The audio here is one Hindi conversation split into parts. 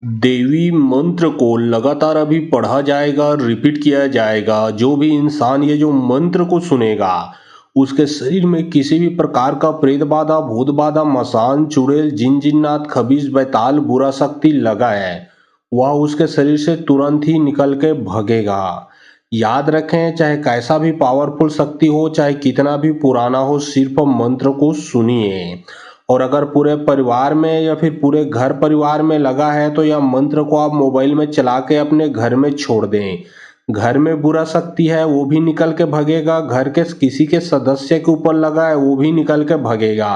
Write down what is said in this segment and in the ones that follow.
देवी मंत्र को लगातार अभी पढ़ा जाएगा, रिपीट किया जाएगा। जो भी इंसान ये जो मंत्र को सुनेगा, उसके शरीर में किसी भी प्रकार का प्रेत बाधा, भूत बाधा, मसान, चुड़ैल, जिन जिन्नात, खबीस, बैताल, बुरा शक्ति लगा है, वह उसके शरीर से तुरंत ही निकल के भगेगा। याद रखें, चाहे कैसा भी पावरफुल शक्ति हो, चाहे कितना भी पुराना हो, सिर्फ मंत्र को सुनिए। और अगर पूरे परिवार में या फिर पूरे घर परिवार में लगा है तो यह मंत्र को आप मोबाइल में चला के अपने घर में छोड़ दें। घर में बुरा शक्ति है वो भी निकल के भगेगा, घर के किसी के सदस्य के ऊपर लगा है वो भी निकल के भगेगा।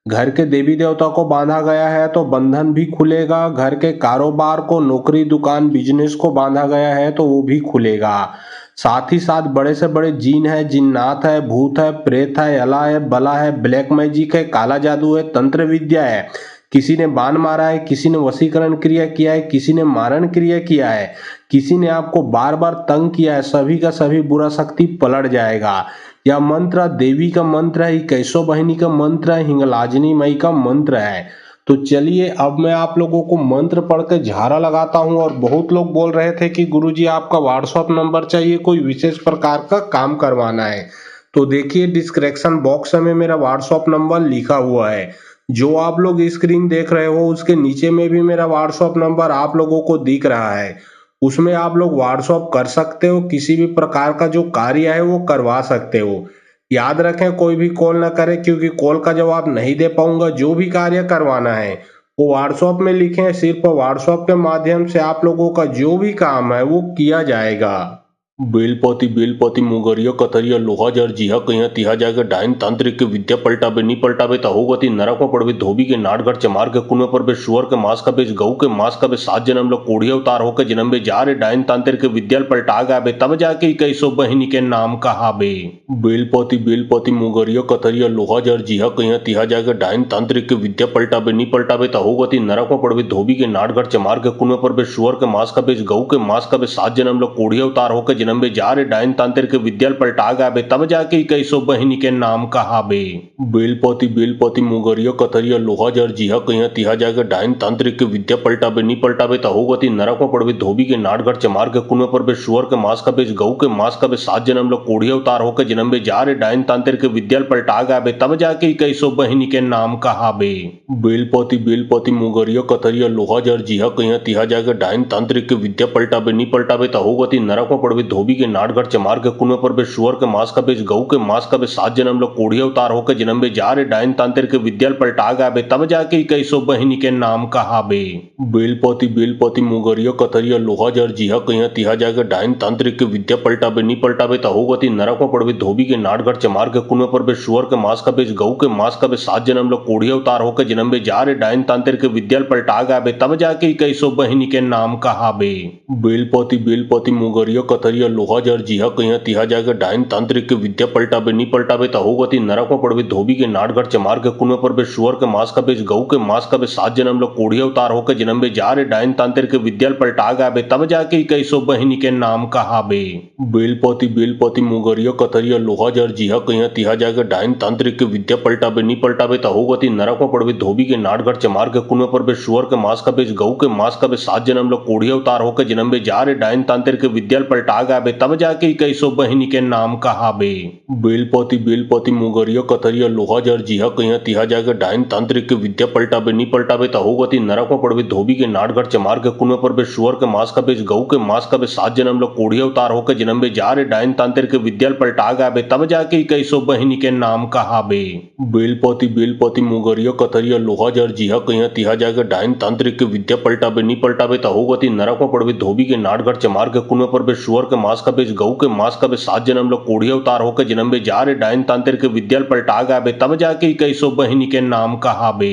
घर के देवी देवता को बांधा गया है तो बंधन भी खुलेगा। घर के कारोबार को, नौकरी, दुकान, बिजनेस को बांधा गया है तो वो भी खुलेगा। साथ ही साथ बड़े से बड़े जीन है, जिन्नात है, भूत है, प्रेत है, अला है, बला है, ब्लैक मैजिक है, काला जादू है, तंत्र विद्या है, किसी ने बाण मारा है, किसी ने वशीकरण क्रिया किया है, किसी ने मारण क्रिया किया है, किसी ने आपको बार बार तंग किया है, सभी का सभी बुरा शक्ति पलट जाएगा। यह मंत्र देवी का मंत्र है, कैसो बहिनी का मंत्र है, हिंगलाजनी मई का मंत्र है। तो चलिए अब मैं आप लोगों को मंत्र पढ़ के झाड़ा लगाता हूं। और बहुत लोग बोल रहे थे कि गुरुजी आपका व्हाट्सएप नंबर चाहिए, कोई विशेष प्रकार का काम करवाना है। तो देखिए डिस्क्रिप्शन बॉक्स में मेरा व्हाट्सएप नंबर लिखा हुआ है। जो आप लोग स्क्रीन देख रहे हो उसके नीचे में भी मेरा व्हाट्सएप नंबर आप लोगों को दिख रहा है। उसमें आप लोग व्हाट्सएप कर सकते हो, किसी भी प्रकार का जो कार्य है वो करवा सकते हो। याद रखें, कोई भी कॉल ना करें क्योंकि कॉल का जवाब नहीं दे पाऊंगा। जो भी कार्य करवाना है वो व्हाट्सएप में लिखें, सिर्फ व्हाट्सएप के माध्यम से आप लोगों का जो भी काम है वो किया जाएगा। बेलपति बेलपति मुगरिया कतरिया लोहा जर जिहा कहिया तिहा जाके डाइन तांत्रिक के विद्या पलटाबे नी पलटाबे त होगति नरक में पड़बे धोबी के नाटगढ़ चमार के कुएं पर बे सुअर के मांस का बेच गऊ के मांस का बे 7 जन्म लोग कोढ़ी अवतार होके जन्म बे जा रे डाइन तांत्रिक के विद्या पलटा गाबे तब जाके कैसो बहिनी के नाम कहाबे। बेलपति बेलपति मुगरिया कतरिया लोहा जर जिहा कहिया तिहा जाके डाइन तांत्रिक के विद्या पलटाबे नी पलटाबे त होगति नरक में पड़बे धोबी के नाटगढ़ चमार के कुएं पर बे सुअर के मांस का बेच गऊ के मांस का बे 7 जन्म लोग कोढ़ी अवतार होके जन्म बे जा रे डाइन तांत्रिक के विद्या पलटा गाबे तब जाके कैसो बहिनी के नाम कहाबे। बेलपति बेलपति मुगरिया कतरिया लोहा जर जिहा कहिया तिहा जाके डाइन तांत्रिक के विद्या पलटाबे नी पलटाबे त होगति नरक में पड़बे धोबी के नाटगढ़ चमार के कुएं पर बे सुअर के मांस का बेच गऊ के मांस का बे 7 जन्म लोग कोढ़ी अवतार होके जन्म बे जा रे डाइन तांत्रिक के विद्या पलटा गाबे तब जाके कैसो बहिनी के नाम कहाबे। बेलपति बेलपति मुगरिया कतरिया लोहा जर जिहा कहिया तिहा जाके डाइन तांत्रिक के विद्या पलटाबे नी पलटाबे त होगति नरक में पड़बे धोबी के नाटगढ़ चमार के कुएं पर बे सुअर के मांस का बेच गऊ के मांस का बे 7 जन्म लोग कोढ़ी अवतार होके जन्म बे जा रे डाइन तांत्रिक के विद्या पलटा गाबे तब जाके कैसो बहिनी के नाम कहाबे। बेलपति बेलपति मुगरिया कतरिया लोहा जर जिहा कहिया तिहा जाके डाइन तांत्रिक के विद्या पलटाबे नी पलटाबे त होगति नरक में पड़बे धोबी के नाटगढ़ चमार के कुएं पर बे सुअर के मांस का बेच गऊ के मांस का बे 7 जन्म लोग कोढ़ी अवतार होके जन्म बे जा रे डाइन तांत्रिक के विद्या पलटा गाबे तब जाके कैसो बहिनी के नाम कहाबे। बेलपति बेलपति मुगरिया कतरिया लोहा जर जिहा कहिया तिहा जाके डाइन तांत्रिक के विद्या पलटाबे नी पलटाबे त होगति नरक में पड़बे धोबी के नाटगढ़ चमार के कुएं पर बे सुअर के मांस का बेच गऊ के मांस का बे 7 जन्म लोग कोढ़ी अवतार होके जन्म बे जा रे डाइन तांत्रिक के विद्या पलटा गाबे तब जाके कैसो बहिनी के नाम कहाबे। बेलपति बेलपति मुगरिया कतरिया लोहा जर जिहा कहिया तिहा जाके डाइन तांत्रिक के विद्या पलटाबे नी पलटाबे त होगति नरक में पड़बे धोबी के नाटगढ़ चमार के कुएं पर बे सुअर के मांस का बेच गऊ के मांस का बे 7 जन्म लोग कोढ़ी अवतार होके जन्म बे जा रे डाइन तांत्रिक के विद्या पलटा गाबे तब जाके कैसो बहिनी के नाम कहाबे। बेलपति बेलपति मुगरिया कतरिया लोहा जर जिहा कहिया तिहा जाके डाइन तांत्रिक के विद्या पलटाबे नी पलटाबे त होगति नरक में पड़बे धोबी के नाटगढ़ चमार के कुएं पर बे सुअर के मांस का बेच गऊ के मांस का बे 7 जन्म लोग कोढ़ी अवतार होके जन्म बे जा रे डाइन तांत्रिक के विद्या पलटा गाबे तब जाके कैसो बहिनी के नाम कहाबे। बेलपति बेलपति मुगरिया कतरिया लोहा जर जिहा कहिया तिहा जाके डाइन तांत्रिक के विद्या पलटाबे नी पलटाबे त होगति नरक में पड़बे धोबी के नाटगढ़ चमार के कुएं पर बे सुअर के मांस का बेच गऊ के मांस का बे 7 जन्म लोग कोढ़ी अवतार होके जन्म बे जा रे डाइन तांत्रिक के विद्या पलटा गाबे तब जाके कैसो बहिनी के नाम कहाबे।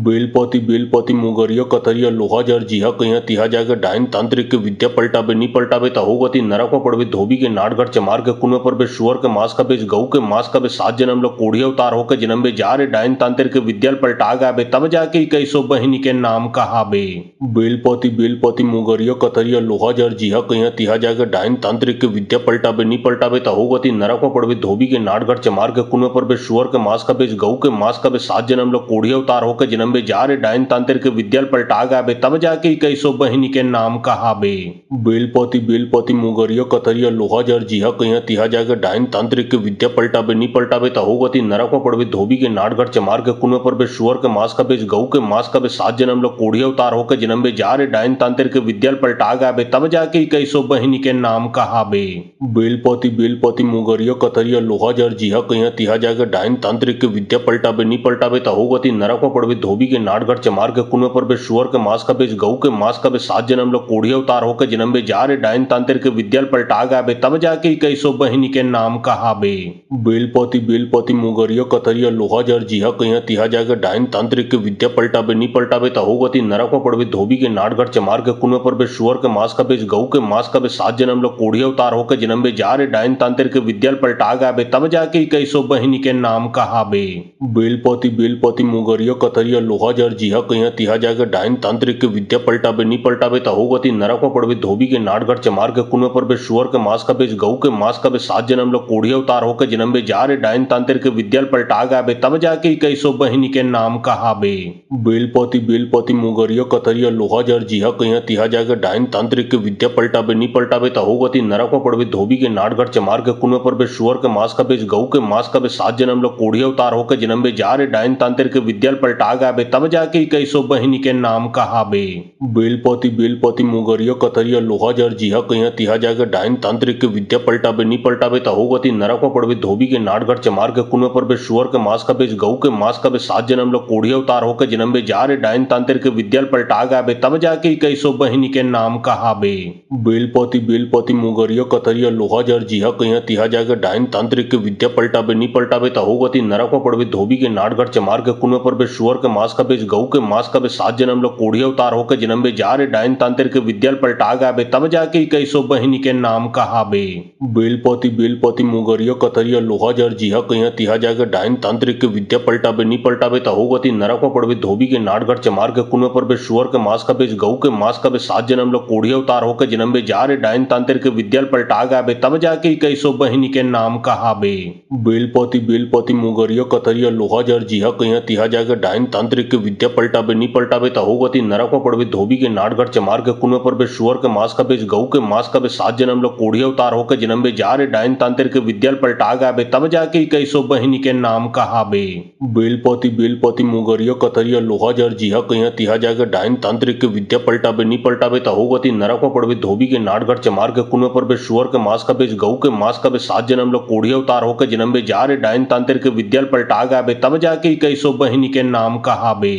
बेलपति बेलपति मुगरिया कतरिया लोहा जर जिहा कहिया तिहा जाके डाइन तांत्रिक के विद्या पलटाबे नी पलटाबे त होगति नरक में पड़बे धोबी के नाटगढ़ चमार के कुएं पर बे सुअर के मांस का बेच गऊ के मांस का बे 7 जन्म लोग कोढ़ी अवतार होके जन्म बे जा रे डाइन तांत्रिक के विद्या पलटा गाबे तब जाके कैसो बहिनी के नाम कहाबे। बेलपति बेलपति मुगरिया कतरिया लोहा जर जिहा कहिया तिहा जाके डाइन तांत्रिक के विद्या पलटाबे नी पलटाबे त होगती नरक में पड़बे धोबी के नाटघर चमार के कुन में पड़बे शुअर के मांस का बेच गऊ के मांस का बे 7 जन्म लोग कोढ़ी अवतार होकर जन्म बे जा रे डायन तांत्रिक के विद्या पलटा गाबे तब जाके कई सौ बहिनी के नाम कहाबे। बेलपति मुगरिया कतरिया लोहा जर जिहा कहिया तिहा जाके डायन तांत्रिक के विद्या पलटाबे नी पलटाबे त होगती नरक में पड़बे धोबी के नाटघर चमार के कुन में पड़बे शुअर के मांस का बेच गऊ के मांस का बे 7 जन्म लोग कोढ़ी अवतार होकर जन्म बे जा रे डायन तांत्रिक के विद्या पलटा गाबे तब जाके कई सौ बहिनी के नाम कहाबे। बेलपति मुगरिया कतरिया लोहा जर जिहा कहिया तिहा जाके डायन तांत्रिक के विद्या पलटाबे नी पलटाबे त होगती नरक में पड़बे धोबी के नाटघर चमार के कुन में पड़बे शुअर के मांस का बेच गऊ के मांस का बे 7 जन्म लोग कोढ़ी अवतार होकर जन्म बे जा रे डायन तांत्रिक के विद्या पलटा गाबे तब जाके कई सौ बहिनी के नाम कहाबे। बेलपति मुगरिया कतरिया लोहा जर जिहा कहिया तिहा जाके डायन तांत्रिक के विद्या पलटाबे नी पलटाबे त होगती नरक में पड़बे धोबी के नाटघर चमार के कुन में पड़बे शुअर के मांस का बेच गऊ के मांस का बे 7 जन्म लोग कोढ़ी अवतार होकर जन्म बे जा रे डायन तांत्रिक के विद्या पलटा गाबे तब जाके कई सौ बहिनी के नाम कहाबे। बेलपति मुगरिया कतरिया लोहा जर जिहा कहिया तिहा जाके डायन तांत्रिक के विद्या पलटाबे नी पलटाबे त होगती नरक में पड़बे धोबी के नाटघर चमार के कुन में पड़बे शुअर के मांस का बेच गऊ के मांस का बे 7 जन्म लोग कोढ़ी अवतार होकर जन्म बे जा रे डायन तांत्रिक के विद्या पलटा गाबे तब जाके कई सौ बहिनी के नाम कहाबे। बेलपति मुगरिया कतरिया लोहा जर जिहा कहिया तिहा जाके डायन तांत्रिक के विद्या पलटाबे नी पलटाबे त होगती नरक में पड़बे धोबी के नाटघर चमार के कुन में पड़बे शुअर के मांस का बेच गऊ के मांस का बे 7 जन्म लोग कोढ़ी अवतार होकर जन्म बे जा रे डायन तांत्रिक के विद्या पलटा गाबे तब जाके कई सौ बहिनी के नाम कहाबे। बेलपति मुगरिया कतरिया लोहा जर जिहा कहिया तिहा जाके डायन तांत्रिक के विद्या पलटाबे नी पलटाबे त होगती नरक में पड़बे धोबी के नाटघर चमार के कुन में पड़बे शुअर के मांस का बेच गऊ के मांस का बे 7 जन्म लोग कोढ़ी अवतार होकर जन्म बे जा रे डायन तांत्रिक के विद्या पलटा गाबे तब जाके कई सौ बहिनी के नाम कहाबे। बेलपति मुगरिया कतरिया लोहा जर जिहा कहिया तिहा जाके डायन तांत्रिक के विद्या पलटाबे नी पलटाबे त होगती नरक में पड़बे धोबी के नाटघर चमार के कुन में पड़बे शुअर के मांस का बेच गऊ के मांस का बे 7 जन्म लोग कोढ़ी अवतार होकर जन्म बे जा रे डायन तांत्रिक के विद्या पलटा गाबे तब जाके कई सौ बहिनी के नाम कहाबे। बेलपति मुगरिया कतरिया लोहा जर जिहा कहिया तिहा जाके डायन तांत्रिक के विद्या पलटाबे नी पलटाबे त होगती नरक में पड़बे धोबी के नाटघर चमार के कुन में पड़बे शुअर के मांस का बेच गऊ के मांस का बे 7 जन्म लोग कोढ़ी अवतार होकर जन्म बे जा रे डायन तांत्रिक के विद्या पलटा गाबे तब जाके कई सौ बहिनी के नाम कहाबे। बेलपति मुगरिया कतरिया लोहा जर जिहा कहिया तिहा जाके डायन तांत्रिक के विद्या पलटाबे नी पलटाबे त होगती नरक में पड़बे धोबी के नाटघर चमार के कुन में पड़बे शुअर के मांस का बेच गऊ के मांस का बे 7 जन्म लोग कोढ़ी अवतार होकर जन्म बे जा रे डायन तांत्रिक के विद्या पलटा गाबे तब जाके कई सौ बहिनी के नाम कहाबे। बेलपति मुगरिया कतरिया लोहा जर जिहा कहिया तिहा जाके डायन तांत्रिक के विद्या पलटाबे नी पलटाबे त होगती नरक में पड़बे धोबी के नाटघर चमार के कुन में पड़बे शुअर के मांस का बेच गऊ के मांस का बे 7 जन्म लोग कोढ़ी अवतार होकर जन्म बे जा रे डायन तांत्रिक के विद्या पलटा गाबे तब जाके कई सौ बहिनी के नाम कहाबे।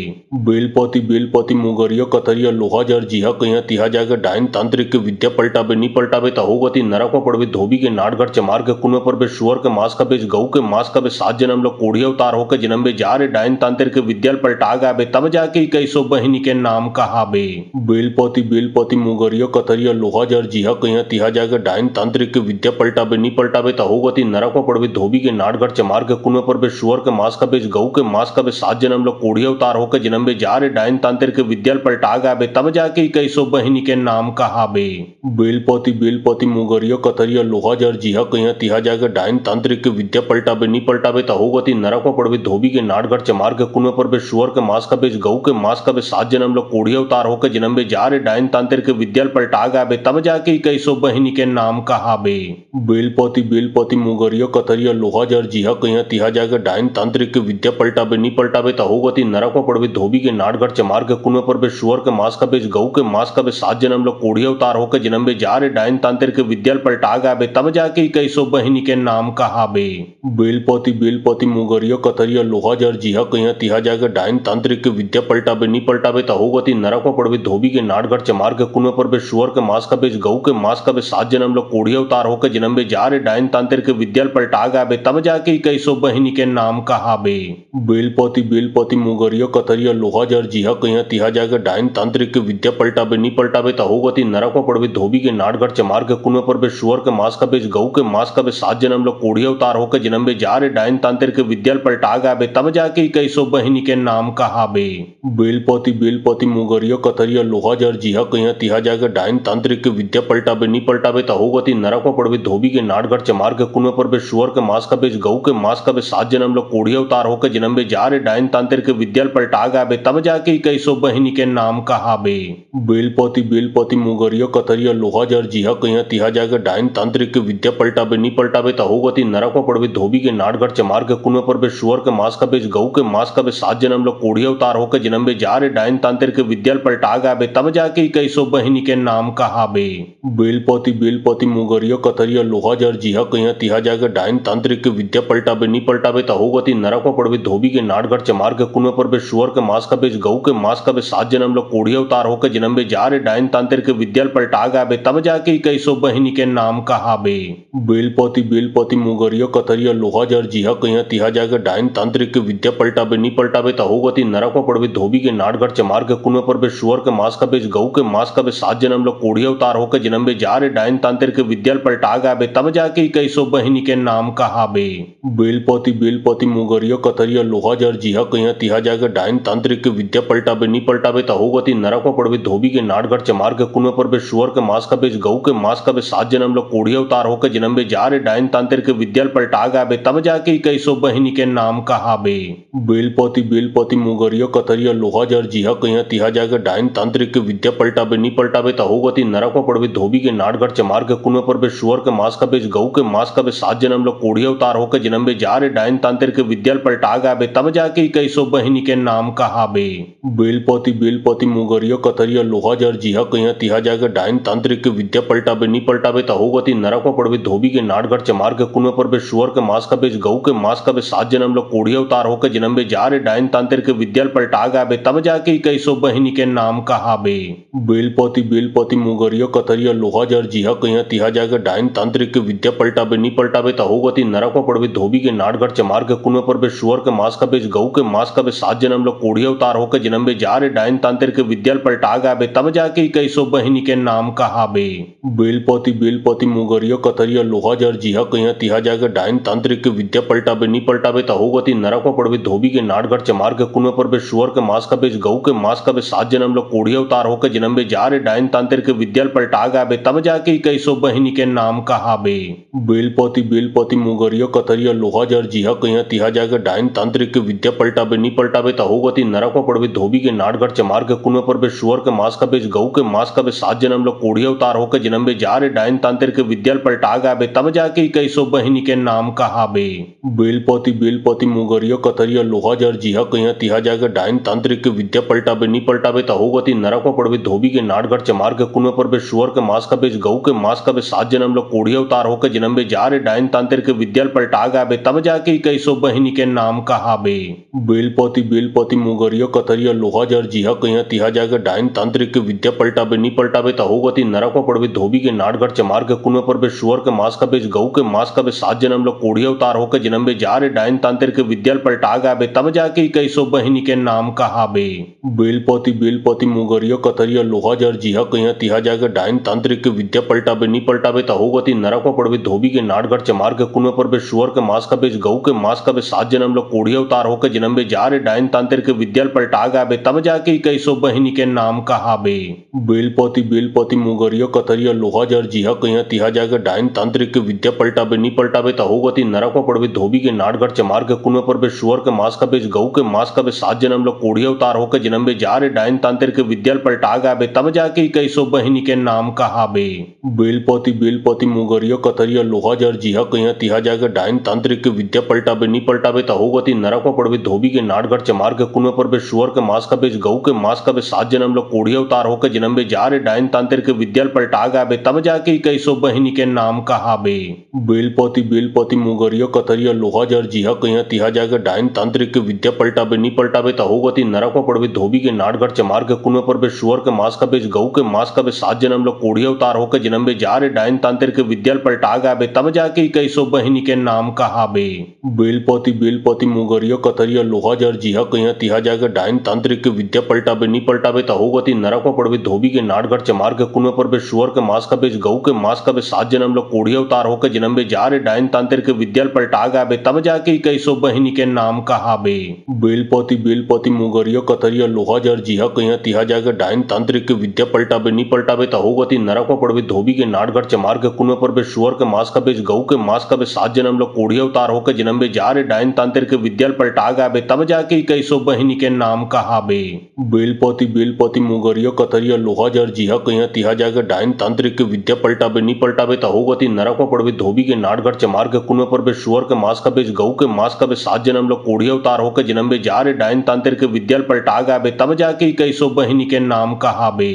बेलपति मुगरिया कतरिया लोहा जर जिहा कहिया तिहा जाके डायन तांत्रिक के विद्या पलटाबे नी पलटाबे त होगती नरक में पड़बे धोबी के नाटघर चमार के कुन में पड़बे शुअर के मांस का बेच गऊ के मांस का बे 7 जन्म लोग कोढ़ी अवतार होकर जन्म बे जा रे डायन तांत्रिक के विद्या पलटा गाबे तब जाके कई सौ बहिनी के नाम कहाबे। बेलपति मुगरिया कतरिया लोहा जर जिहा कहिया तिहा जाके डायन तांत्रिक के विद्या पलटाबे नी पलटाबे त होगती नरक में पड़बे धोबी के नाटघर चमार के कुन में पड़बे शुअर के मांस का बेच गऊ के मांस का बे 7 जन्म लोग कोढ़ी अवतार होकर जन्म बे जा रे डायन तांत्रिक के विद्या पलटा गाबे तब जाके कई सौ बहिनी के नाम कहाबे। बेलपति मुगरिया कतरिया लोहा जर जिहा कहिया तिहा जाके डायन तांत्रिक के विद्या पलटाबे नी पलटाबे त होगती नरक में पड़बे धोबी के नाटघर चमार के कुन में पड़बे शुअर के मांस का बेच गऊ के मांस का बे 7 जन्म लोग कोढ़ी अवतार होकर जन्म बे जा रे डायन तांत्रिक के विद्या पलटा गाबे तब जाके कई सौ बहिनी के नाम कहाबे। बेलपति मुगरिया कतरिया लोहा जर जिहा कहिया तिहा जाके डायन तांत्रिक के विद्या पलटाबे नी पलटाबे त होगती नरक में पड़बे धोबी के नाटघर चमार के कुन में पड़बे शुअर के मांस का बेच गऊ के मांस का बे 7 जन्म लोग कोढ़ी अवतार होकर जन्म बे जा रे डायन तांत्रिक के विद्या पलटा गाबे तब जाके कई सौ बहिनी के नाम कहाबे। बेलपति मुगरिया कतरिया लोहा जर जिहा कहिया तिहा जाके डायन तांत्रिक के विद्या पलटाबे नी पलटाबे त होगती नरक में पड़बे धोबी के नाटघर चमार के कुन में पड़बे शुअर के मांस का बेच गऊ के मांस का बे 7 जन्म लोग कोढ़ी अवतार होकर जन्म बे जा रे डायन तांत्रिक के विद्या पलटा गाबे तब जाके कई सौ बहिनी के नाम कहाबे। बेलपति मुगरिया कतरिया लोहा जर जिहा कहिया तिहा जाके डायन तांत्रिक के विद्या पलटाबे नी पलटाबे त होगती नरक में पड़बे धोबी के नाटघर चमार के कुन में पड़बे शुअर के मांस का बेच गऊ के मांस का बे 7 जन्म लोग कोढ़ी कोढ़िया उतार होकर जन्म में जा रे डाइन तांत्रिक के विद्या पलटा गाबे तब जाके कैसो बहिनी के नाम कहाबे। बेलपति मुगरिया कतरिया लोहा जर जिहा कहिया तिहा जाके डाइन तांत्रिक के विद्या पलटाबे नी पलटाबे त होगती नरक में पड़बे धोबी के नाटगढ़ चमार के कुन में पड़बे शुअर के मांस का बेच गऊ के मांस का बे 7 जन्म लोग कोढ़िया उतार होकर जन्म में जा रे डाइन तांत्रिक के विद्या पलटा गाबे तब जाके कैसो बहिनी के नाम कहाबे। बेलपति मुगरिया कतरिया लोहा जर जिहा कहिया तिहा जाके डाइन तांत्रिक के विद्या पलटाबे नी पलटाबे त होगती नरक में पड़बे धोबी के नाटगढ़ चमार के कुन में पड़बे शुअर के मांस का बेच गऊ के मांस का बे 7 जन्म लोग कोढ़िया उतार होकर जन्म में जा रे डाइन तांत्रिक के विद्या पलटा गाबे तब जाके कैसो बहिनी के नाम कहाबे। बेलपति मुगरिया कतरिया लोहा जर जिहा कहिया तिहा जाके डाइन तांत्रिक के विद्या पलटाबे नी पलटाबे त होगती नरक में पड़बे धोबी के नाटगढ़ चमार के कुन में पड़बे शुअर के मांस का बेच गऊ के मांस का बे 7 जन्म लोग कोढ़िया उतार होकर जन्म में जा रे डाइन तांत्रिक के विद्या पलटा गाबे तब जाके कैसो बहिनी के नाम कहाबे। बेलपति मुगरिया कतरिया लोहा जर जिहा कहिया तिहा जाके डाइन तांत्रिक के विद्या पलटाबे नी पलटाबे त होगती नरक में पड़बे धोबी के नाटगढ़ चमार के कुन में पड़बे शुअर के मांस का बेच गऊ के मांस का बे 7 जन्म लोग कोढ़िया उतार होकर जन्म में जा रे डाइन तांत्रिक के विद्या पलटा गाबे तब जाके कैसो बहिनी के नाम कहाबे। बेलपति मुगरिया कतरिया लोहा जर जिहा कहिया तिहा जाके डाइन तांत्रिक के विद्या पलटाबे नी पलटाबे त होगती नरक में पड़बे धोबी के नाटगढ़ चमार के कुन में पड़बे शुअर के मांस का बेच गऊ के मांस का बे 7 जन्म लोग कोढ़िया उतार होकर जन्म में जा रे डाइन तांत्रिक के विद्या पलटा गाबे तब जाके कैसो बहिनी के नाम कहाबे। बेलपति मुगरिया कतरिया लोहा जर जिहा कहिया तिहा जाके डाइन तांत्रिक के विद्या पलटाबे नी पलटाबे त होगती नरक में पड़बे धोबी के नाटगढ़ चमार के कुन में पड़बे शुअर के मांस का बेच गऊ के मांस का बे 7 जन्म लोग कोढ़िया उतार होकर जन्म में जा रे डाइन तांत्रिक के विद्या पलटा गाबे तब जाके कैसो बहिनी के नाम कहाबे। बेलपति मुगरिया कतरिया लोहा जर जिहा कहिया तिहा जाके डाइन तांत्रिक के विद्या पलटाबे नी पलटाबे त होगती नरक में पड़बे धोबी के नाटगढ़ चमार के कुन में पड़बे शुअर के मांस का बेच गऊ के मांस का बे 7 जन्म लोग कोढ़िया उतार होकर जन्म में जा रे डाइन तांत्रिक के विद्या पलटा गाबे तब जाके कैसो बहिनी के नाम कहाबे। बेलपति मुगरिया कतरिया लोहा जर जिहा कहिया तिहा जाके डाइन तांत्रिक के विद्या पलटाबे नी पलटाबे त होगती नरक में पड़बे धोबी के नाटगढ़ चमार के कुन में पड़बे शुअर के मांस का बेच गऊ के मांस का बे 7 जन्म लोग कोढ़िया उतार होकर जन्म में जा रे डाइन तांत्रिक के विद्या पलटा गाबे तब जाके कैसो बहिनी के नाम कहाबे। बेलपति मुगरिया कतरिया लोहा जर जिहा कहिया तिहा जाके डाइन तांत्रिक के विद्या पलटाबे नी पलटाबे त होगती नरक में पड़बे धोबी के नाटगढ़ चमार के कुन में पड़बे शुअर के मांस का बेच गऊ के मांस का बे 7 जन्म लोग कोढ़िया उतार होकर जन्म में जा रे डाइन तांत्रिक के विद्या पलटा गाबे तब जाके कैसो बहिनी के नाम कहाबे। बेलपति मुगरिया कतरिया लोहा जर जिहा कहिया तिहा जाके डाइन तांत्रिक के विद्या पलटाबे नी पलटाबे त होगती नरक में पड़बे धोबी के नाटगढ़ चमार के कुन में पड़बे शुअर के मांस का बेच गऊ के मांस का बे 7 जन्म लोग कोढ़िया उतार होकर जन्म में जा रे डाइन तांत्रिक के विद्या पलटा गाबे तब जाके कैसो बहिनी के नाम कहाबे। बेलपति मुगरिया कतरिया लोहा जर जिहा कहिया तिहा जाके डाइन तांत्रिक के विद्या पलटाबे नी पलटाबे त होगती नरक में पड़बे धोबी के नाटगढ़ चमार के कुन में पड़बे शुअर के मांस का बेच गऊ के मांस का बे 7 जन्म लोग कोढ़िया उतार होकर जन्म में जा रे डाइन तांत्रिक के विद्या पलटा गाबे तब जाके कैसो बहिनी के नाम कहाबे। बेलपति मुगरिया कतरिया लोहा जर जिहा कहिया तिहा जाके डाइन तांत्रिक के विद्या पलटाबे नी पलटाबे त होगती नरक में पड़बे धोबी के नाटगढ़ चमार के कुन में पड़बे शुअर के मांस का बेच गऊ के मांस का बे 7 जन्म लोग कोढ़िया उतार होकर जन्म में जा रे डाइन तांत्रिक के विद्या पलटा गाबे तब जाके कैसो बहिनी के नाम कहाबे। बेलपति मुगरिया कतरिया लोहा जर जिहा कहिया तिहा जाके डाइन तांत्रिक के विद्या पलटाबे नी पलटाबे त होगती नरक में पड़बे धोबी के नाटगढ़ चमार के कुन में पड़बे शुअर के मांस का बेच गऊ के मांस का बे 7 जन्म लोग कोढ़िया उतार होकर जन्म में जा रे डाइन तांत्रिक के विद्या पलटा गाबे तब जाके कैसो बहिनी के नाम कहाबे। बेलपति मुगरिया कतरिया लोहा जर जिहा कहिया तिहा जाके डाइन तांत्रिक के विद्या पलटाबे नी पलटाबे त होगती नरक में पड़बे धोबी के नाटगढ़ चमार के कुन में पड़बे शुअर के मांस का बेच गऊ के मांस का बे 7 जन्म लोग कोढ़िया उतार होकर जन्म में जा रे डाइन तांत्रिक के विद्या पलटा गाबे तब जाके कैसो बहिनी के नाम कहाबे। बेलपति मुगरिया कतरिया लोहा जर जिहा कहिया तिहा जाके डाइन तांत्रिक के विद्या पलटाबे नी पलटाबे त होगती नरक में पड़बे धोबी के नाटगढ़ चमार के कुन में पड़बे शुअर के मांस का बेच गऊ के मांस का बे 7 जन्म लोग कोढ़िया उतार होकर जन्म में जा रे डाइन तांत्रिक के विद्या पलटा गाबे तब जाके कैसो बहिनी के नाम कहाबे। बेलपति मुगरिया कतरिया लोहा जर जिहा कहिया तिहा जाके डाइन तांत्रिक के विद्या पलटाबे नी पलटाबे त होगती नरक में पड़बे धोबी के नाटगढ़ चमार के कुन में पड़बे शुअर के मांस का बेच गऊ के मांस का बे 7 जन्म लोग कोढ़िया उतार होकर जन्म में जा रे डाइन तांत्रिक के विद्या पलटा गाबे तब जाके कैसो बहिनी के नाम कहाबे। बेलपति मुगरिया कतरिया लोहा जर जिहा कहिया तिहा जाके डाइन तांत्रिक के विद्या पलटाबे नी पलटाबे त होगती नरक में पड़बे धोबी के नाटगढ़ चमार के कुन में पड़बे शुअर के मांस का बेच गऊ के मांस का बे 7 जन्म लोग कोढ़िया उतार होकर जन्म में जा रे डाइन तांत्रिक के विद्या पलटा गाबे तब जाके कैसो बहिनी के नाम कहाबे। बेलपति मुगरिया कतरिया लोहा जर जिहा कहिया तिहा जाके डाइन तांत्रिक के विद्या पलटाबे नी पलटाबे त होगती नरक में पड़बे धोबी के नाटघर चमार के कुएं पर बे शुअर के मांस का बेच गऊ के मांस का बे 7 जन्म लो कोढ़िया अवतार होके जन्म बे जा रे डाइन तांत्रिक के विद्या पलटा गाबे तब जाके कैसो बहिनी के नाम कहाबे। बेलपति मुगरिया कतरिया लोहा जर जिहा कहिया तिहा जाके डाइन तांत्रिक के विद्या पलटाबे नी पलटाबे त होगती नरक में पड़बे धोबी के नाटघर चमार के कुएं पर बे शुअर के मांस का बेच गऊ के मांस का बे 7 जन्म लो कोढ़िया अवतार होके जन्म बे जा रे डाइन तांत्रिक के विद्या पलटा गाबे तब जाके कैसो बहिनी के नाम कहाबे।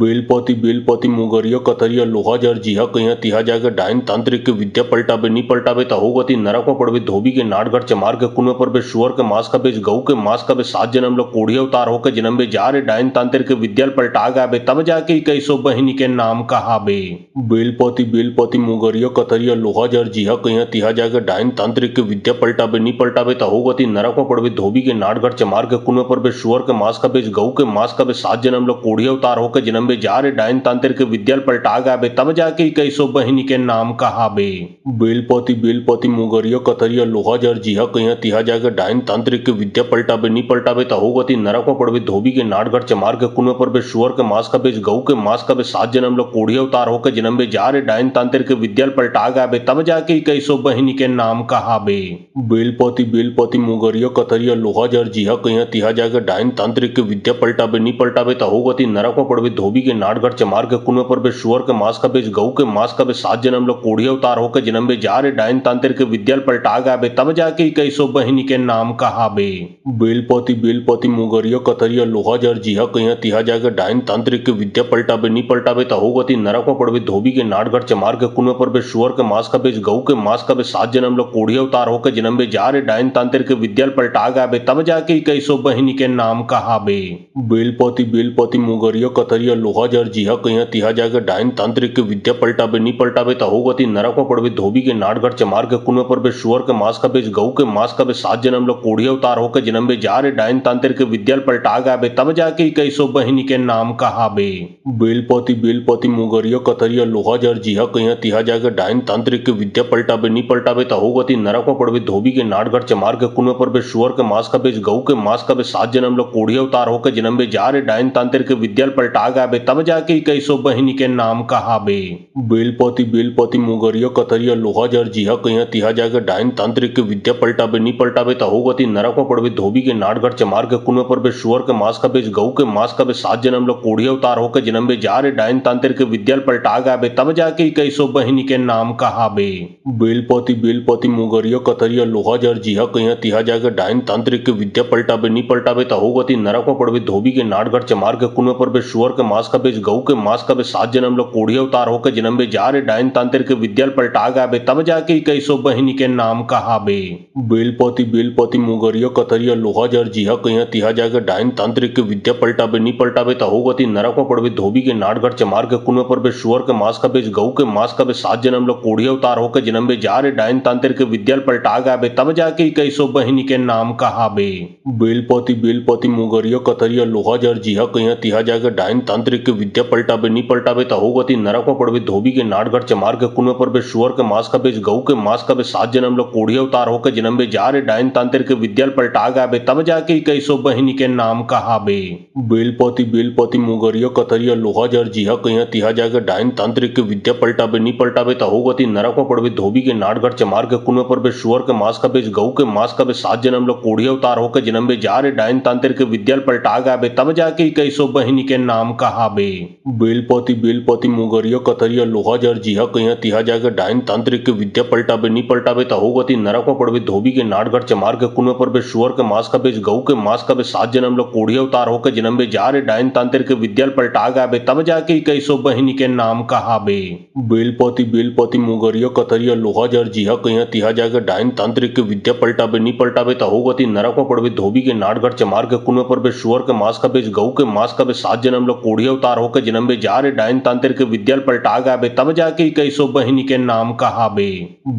बेलपति मुगरिया कतरिया लोहा जर जिहा कहिया तिहा जाके डाइन तांत्रिक के विद्या पलटाबे नी पलटाबे त होगती नरक में पड़बे धोबी के नाटघर चमार के कुएं पर बे शुअर के मांस का बेच गऊ के मांस का बे 7 जन्म लो कोढ़िया अवतार होके जन्म बे जा रे डाइन तांत्रिक के विद्या पलटा गाबे तब जाके कैसो बहिनी के नाम कहाबे। बेलपति मुगरिया कतरिया लोहा जर जिहा कहिया तिहा जाके डाइन तांत्रिक के विद्या पलटाबे नी पलटाबे त होगती नरक में पड़बे धोबी के नाटघर चमार के कुएं पर बे शुअर के मांस का बेच गऊ के मांस का बे 7 जन्म लो कोढ़िया अवतार होके जन्म बे जा रे डाइन तांत्रिक के विद्या पलटा गाबे तब जाके कैसो बहिनी के नाम कहाबे। बेलपति मुगरिया कतरिया लोहा जर जिहा कहिया तिहा जाके डाइन तांत्रिक के विद्या पलटाबे नी पलटाबे त होगती नरक में पड़बे धोबी के नाटघर चमार के कुएं पर बे शुअर के मांस का बेच गऊ के मांस का बे 7 जन्म लो कोढ़िया अवतार होके जन्म बे जा रे डाइन तांत्रिक के विद्या पलटा गाबे तब जाके कैसो बहिनी के नाम कहाबे। बेलपति मुगरिया कतरिया लोहा जर जिहा कहिया तिहा जाके डाइन तांत्रिक के विद्या पलटाबे नी पलटाबे त होगती नरक में पड़बे धोबी के नाटघर चमार के कुएं पर बे शुअर के मांस का बेच गऊ के मांस का बे 7 जन्म लो कोढ़िया अवतार होके जन्म बे जा रे डाइन तांत्रिक के विद्या पलटा गाबे तब जाके कैसो बहिनी के नाम कहाबे। बेलपति मुगरिया कतरिया लोहा जर जिहा कहिया तिहा जाके डाइन तांत्रिक के विद्या पलटाबे नी पलटाबे त होगती नरक में पड़बे धोबी के नाटघर चमार के कुएं पर बे शुअर के मांस का बेच गऊ के मांस का बे 7 जन्म लो कोढ़िया अवतार होके जन्म बे जा रे डाइन तांत्रिक के विद्या पलटा गाबे तब जाके कैसो बहिनी के नाम कहाबे। बेलपति मुगरिया कतरिया लोहा जर जिहा कहिया तिहा जाके डाइन तांत्रिक के विद्या पलटाबे नी पलटाबे त होगती नरक में पड़बे धोबी के नाटघर चमार के कुएं पर बे शुअर के मांस का बेच गऊ के मांस का बे 7 जन्म लो कोढ़िया अवतार होके जन्म बे जा रे डाइन तांत्रिक के विद्या पलटा गाबे तब जाके कैसो बहिनी के नाम कहाबे। बेलपति मुगरिया कतरिया लोहा जर जिहा कहिया तिहा जाके डाइन तांत्रिक के विद्या पलटाबे नी पलटाबे त होगती नरक में पड़बे धोबी के नाटघर चमार के कुएं पर बे शुअर के मांस का बेच गऊ के मांस का बे 7 जन्म लो कोढ़िया अवतार होके जन्म बे जा रे डाइन तांत्रिक के विद्या पलटा गाबे तब जाके कैसो बहिनी के नाम कहाबे। बेलपति मुगरिया कतरिया लोहा जर जिहा कहिया तिहा जाके डाइन तांत्रिक के विद्या पलटाबे नी पलटाबे त होगती नरक में पड़बे धोबी के नाटघर चमार के कुएं पर बे शुअर के मांस का बेच गऊ के मांस का बे 7 जन्म लो कोढ़िया अवतार होके जन्म बे जा रे डाइन तांत्रिक के विद्या पलटा गाबे तब जाके कैसो बहिनी के नाम कहाबे। बेलपति मुगरिया कतरिया लोहा जर जिहा कहिया तिहा जाके डाइन तांत्रिक के विद्या पलटाबे नी पलटाबे त होगती नरक में पड़बे धोबी के नाटघर चमार के कुएं पर बे शुअर के मांस का बेच गऊ के मांस का बे 7 जन्म लो कोढ़िया अवतार होके जन्म बे जा रे डाइन तांत्रिक के विद्या पलटा गाबे तब जाके कैसो बहिनी के नाम कहाबे। बेलपति मुगरिया कतरिया लोहा जर जिहा कहिया तिहा जाके डाइन तांत्रिक के विद्या पलटाबे नी पलटाबे त होगती नरक में पड़बे धोबी के नाटघर चमार के कुएं पर बे शुअर के मांस का बेच गऊ के मांस का बे 7 जन्म लो कोढ़िया अवतार होके जन्म बे जा रे डाइन तांत्रिक के विद्या पलटा गाबे तब जाके कैसो बहिनी के नाम कहाबे। बेलपति मुगरिया कतरिया लोहा जर जिहा कहिया तिहा जाके डाइन तांत्रिक के विद्या पलटाबे नी पलटाबे त होगती नरक में पड़बे धोबी के नाटघर चमार के कुएं पर बे शुअर के मांस का बेच गऊ के मांस का बे 7 जन्म लो कोढ़िया अवतार होके जन्म बे जा रे डाइन तांत्रिक के विद्या पलटा गाबे तब जाके कैसो बहिनी के नाम कहाबे। बेलपति मुगरिया कतरिया लोहा जर जिहा कहिया तिहा जाके डाइन तांत्रिक के विद्या पलटाबे नी पलटाबे त होगती नरक में पड़बे धोबी के नाटघर चमार के कुएं पर बे शुअर के मांस का बेच गऊ के मांस का बे 7 जन्म लो कोढ़िया अवतार होके जन्म बे जा रे डाइन तांत्रिक के विद्या पलटा गाबे तब जाके कैसो बहिनी के नाम कहाबे। बेलपति मुगरिया कतरिया लोहा जर जिहा कहिया तिहा जाके डाइन तांत्रिक के विद्या पलटाबे नी पलटाबे त होगती नरक में पड़बे धोबी के नाटघर चमार के कुएं पर बे शुअर के मांस का बेच गऊ के मांस का बे 7 जन्म लो कोढ़िया अवतार होके जन्म बे जा रे डाइन तांत्रिक के विद्या पलटा गाबे तब जाके कैसो बहिनी के नाम कहाबे। बेलपति मुगरिया कतरिया लोहा जर जिहा कहिया तिहा जाके डाइन तांत्रिक के विद्या पलटाबे नी पलटाबे त होगती नरक में पड़बे धोबी के नाटघर चमार के कुएं पर बे शुअर के मांस का बेच गऊ के मांस का बे 7 जन्म लो कोढ़िया अवतार होके जन्म बे जा रे डाइन तांत्रिक के विद्या पलटा गाबे तब जाके कैसो बहिनी के नाम कहाबे।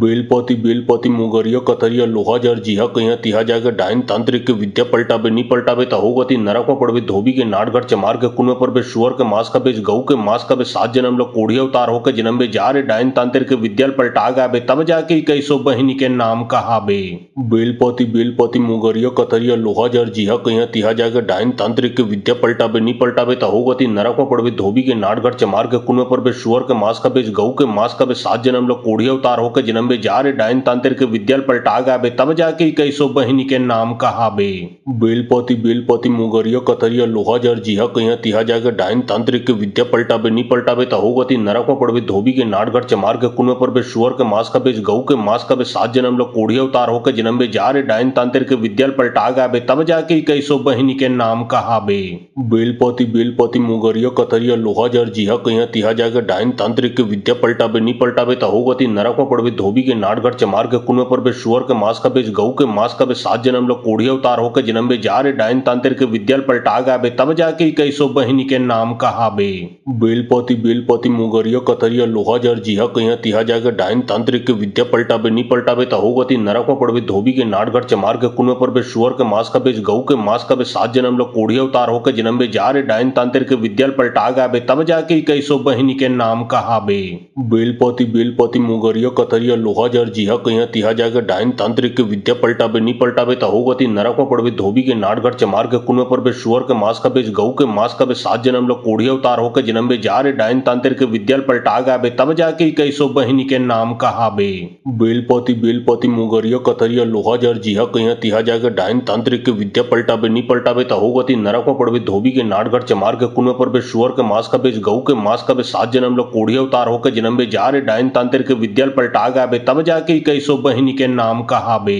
बेलपति मुगरिया कतरिया लोहा जर जिहा कहिया तिहा जाके डाइन तांत्रिक के विद्या पलटाबे नी पलटाबे त होगती नरक में पड़बे धोबी के नाटघर चमार के कुएं पर बे शुअर के मांस का बेच गऊ के मांस का बे 7 जन्म लो कोढ़िया अवतार होके जन्म बे जा रे डाइन तांत्रिक के विद्या पलटा गाबे तब जाके कैसो बहिनी के नाम कहाबे। बेलपति मुगरिया कथरिया लोहा जर्जिया कहिया तिहा जाके डाइन तांत्रिक के विद्या पलटाबे नी पलटाबे त होगती नरक में पड़बे धोबी के नाटगढ़ चमार के कुन में पड़बे शुअर के मांस का बेच गऊ के मांस का बे 7 जन्म लो कोढ़िया उतार होके जन्म बे जा रे डाइन तांत्रिक के विद्या पलटा गाबे तब जाके कैसो बहिनी के नाम कहाबे। बेलपति मुगरिया कथरिया लोहा जर्जिया कहिया तिहा जाके डाइन तांत्रिक के विद्या पलटाबे नी पलटाबे त होगती नरक में पड़बे धोबी के नाटगढ़ चमार के कुन में पड़बे शुअर के मांस का बेच गऊ के मांस का बे 7 जन्म लो कोढ़िया उतार होके जन्म बे जा रे डाइन तांत्रिक के विद्या पलटा गाबे तब जाके कैसो बहिनी के नाम कहाबे। बेलपति मुगरिया कथरिया लोहा जर्जिया कहिया तिहा जाके डाइन तांत्रिक के विद्या पलटाबे नी पलटाबे त होगती नरक में पड़बे धोबी के नाटगढ़ चमार के कुन में पड़बे शुअर के मांस का बेच गऊ के मांस का बे 7 जन्म लो कोढ़िया उतार होके जन्म बे जा रे डाइन तांत्रिक के विद्या पलटा गाबे तब जाके कैसो बहिनी के नाम कहाबे। बेलपति मुगरिया कथरिया लोहा जर्जिया कहिया तिहा जाके डाइन तांत्रिक के विद्या पलटाबे नी पलटाबे त होगती नरक में पड़बे धोबी के नाटगढ़ चमार के कुन में पड़बे शुअर के मांस का बेच गऊ के मांस का बे 7 जन्म लो कोढ़िया उतार होके जन्म बे जा रे डाइन तांत्रिक के विद्या पलटा गाबे तब जाके कैसो बहिनी के नाम कहाबे। बेलपति मुगरिया कथरिया लोहा जर्जिया कहिया तिहा जाके डाइन तांत्रिक के विद्या पलटाबे नी पलटाबे त होगती नरक में पड़बे धोबी के नाटगढ़ चमार के कुन में पड़बे शुअर के मांस का बेच गऊ के मांस का बे 7 जन्म लो कोढ़िया उतार होके जन्म बे जा रे डाइन तांत्रिक के विद्या पलटा गाबे तब जाके कैसो बहिनी के नाम कहाबे। बेलपति मुगरिया कथरिया लोहा जर्जिया कहिया तिहा जाके डाइन तांत्रिक के विद्या पलटाबे नी पलटाबे त होगती नरक में पड़बे धोबी के नाटगढ़ चमार के कुन में पड़बे शुअर के मांस का बेच गऊ के मांस का बे 7 जन्म लो कोढ़िया उतार होके जन्म बे जा रे डाइन तांत्रिक के विद्या पलटा गाबे तब जाके कैसो बहिनी के नाम कहाबे।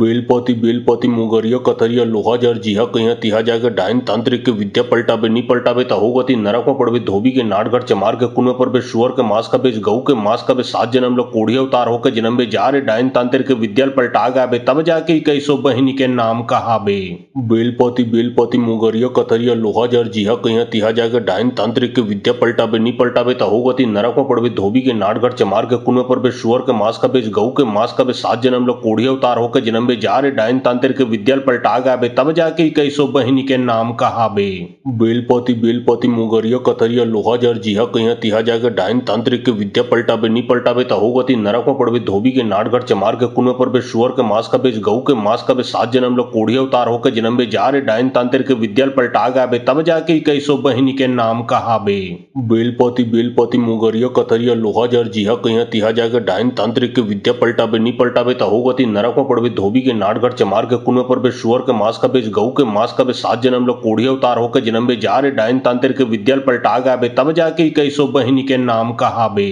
बेलपति मुगरिया कथरिया लोहा जर्जिया कहिया तिहा जाके डाइन तांत्रिक के विद्या पलटाबे नी पलटाबे त होगती नरक में पड़बे धोबी के नाटगढ़ चमार के कुन में पड़बे शुअर के मांस का बेच गऊ के मांस का बे 7 जन्म लो कोढ़िया उतार होके जन्म बे जा रे डाइन तांत्रिक के विद्या पलटा गाबे तब जाके कैसो बहिनी के नाम कहाबे। बेलपति मुगरिया कथरिया लोहा जर्जिया कहिया तिहा जाके डाइन तांत्रिक के विद्या पलटाबे नी पलटाबे त होगती नरक में पड़बे धोबी के नाटगढ़ चमार के कुन में पड़बे शुअर के मांस का बेच गऊ के मांस का बे 7 जन्म लो कोढ़िया उतार होके जन्म बे जा रे डाइन तांत्रिक के विद्या पलटा गाबे तब जाके कैसो बहिनी के नाम कहाबे। बेलपति मुगरिया कथरिया लोहा जर्जिया कहिया तिहा जाके डाइन तांत्रिक के विद्या पलटाबे नी पलटाबे त होगती नरक में पड़बे धोबी के नाटगढ़ चमार के कुन में पड़बे शुअर के मांस का बेच गऊ के मांस का बे 7 जन्म लो कोढ़िया उतार होके जन्म बे जा रे डाइन तांत्रिक के विद्या पलटा गाबे तब जाके कैसो बहिनी के नाम कहाबे। बेलपति मुगरिया कथरिया लोहा जर्जिया कहिया तिहा जाके डाइन तांत्रिक के विद्या पलटाबे नी पलटाबे त होगती नरक में पड़बे धोबी के नाटगढ़ चमार के कुन में पड़बे शुअर के मांस का बेच गऊ के मांस का बे 7 जन्म लो कोढ़िया उतार होके जन्म बे जा रे डाइन तांत्रिक के विद्या पलटा गाबे तब जाके कैसो बहिनी के नाम कहाबे।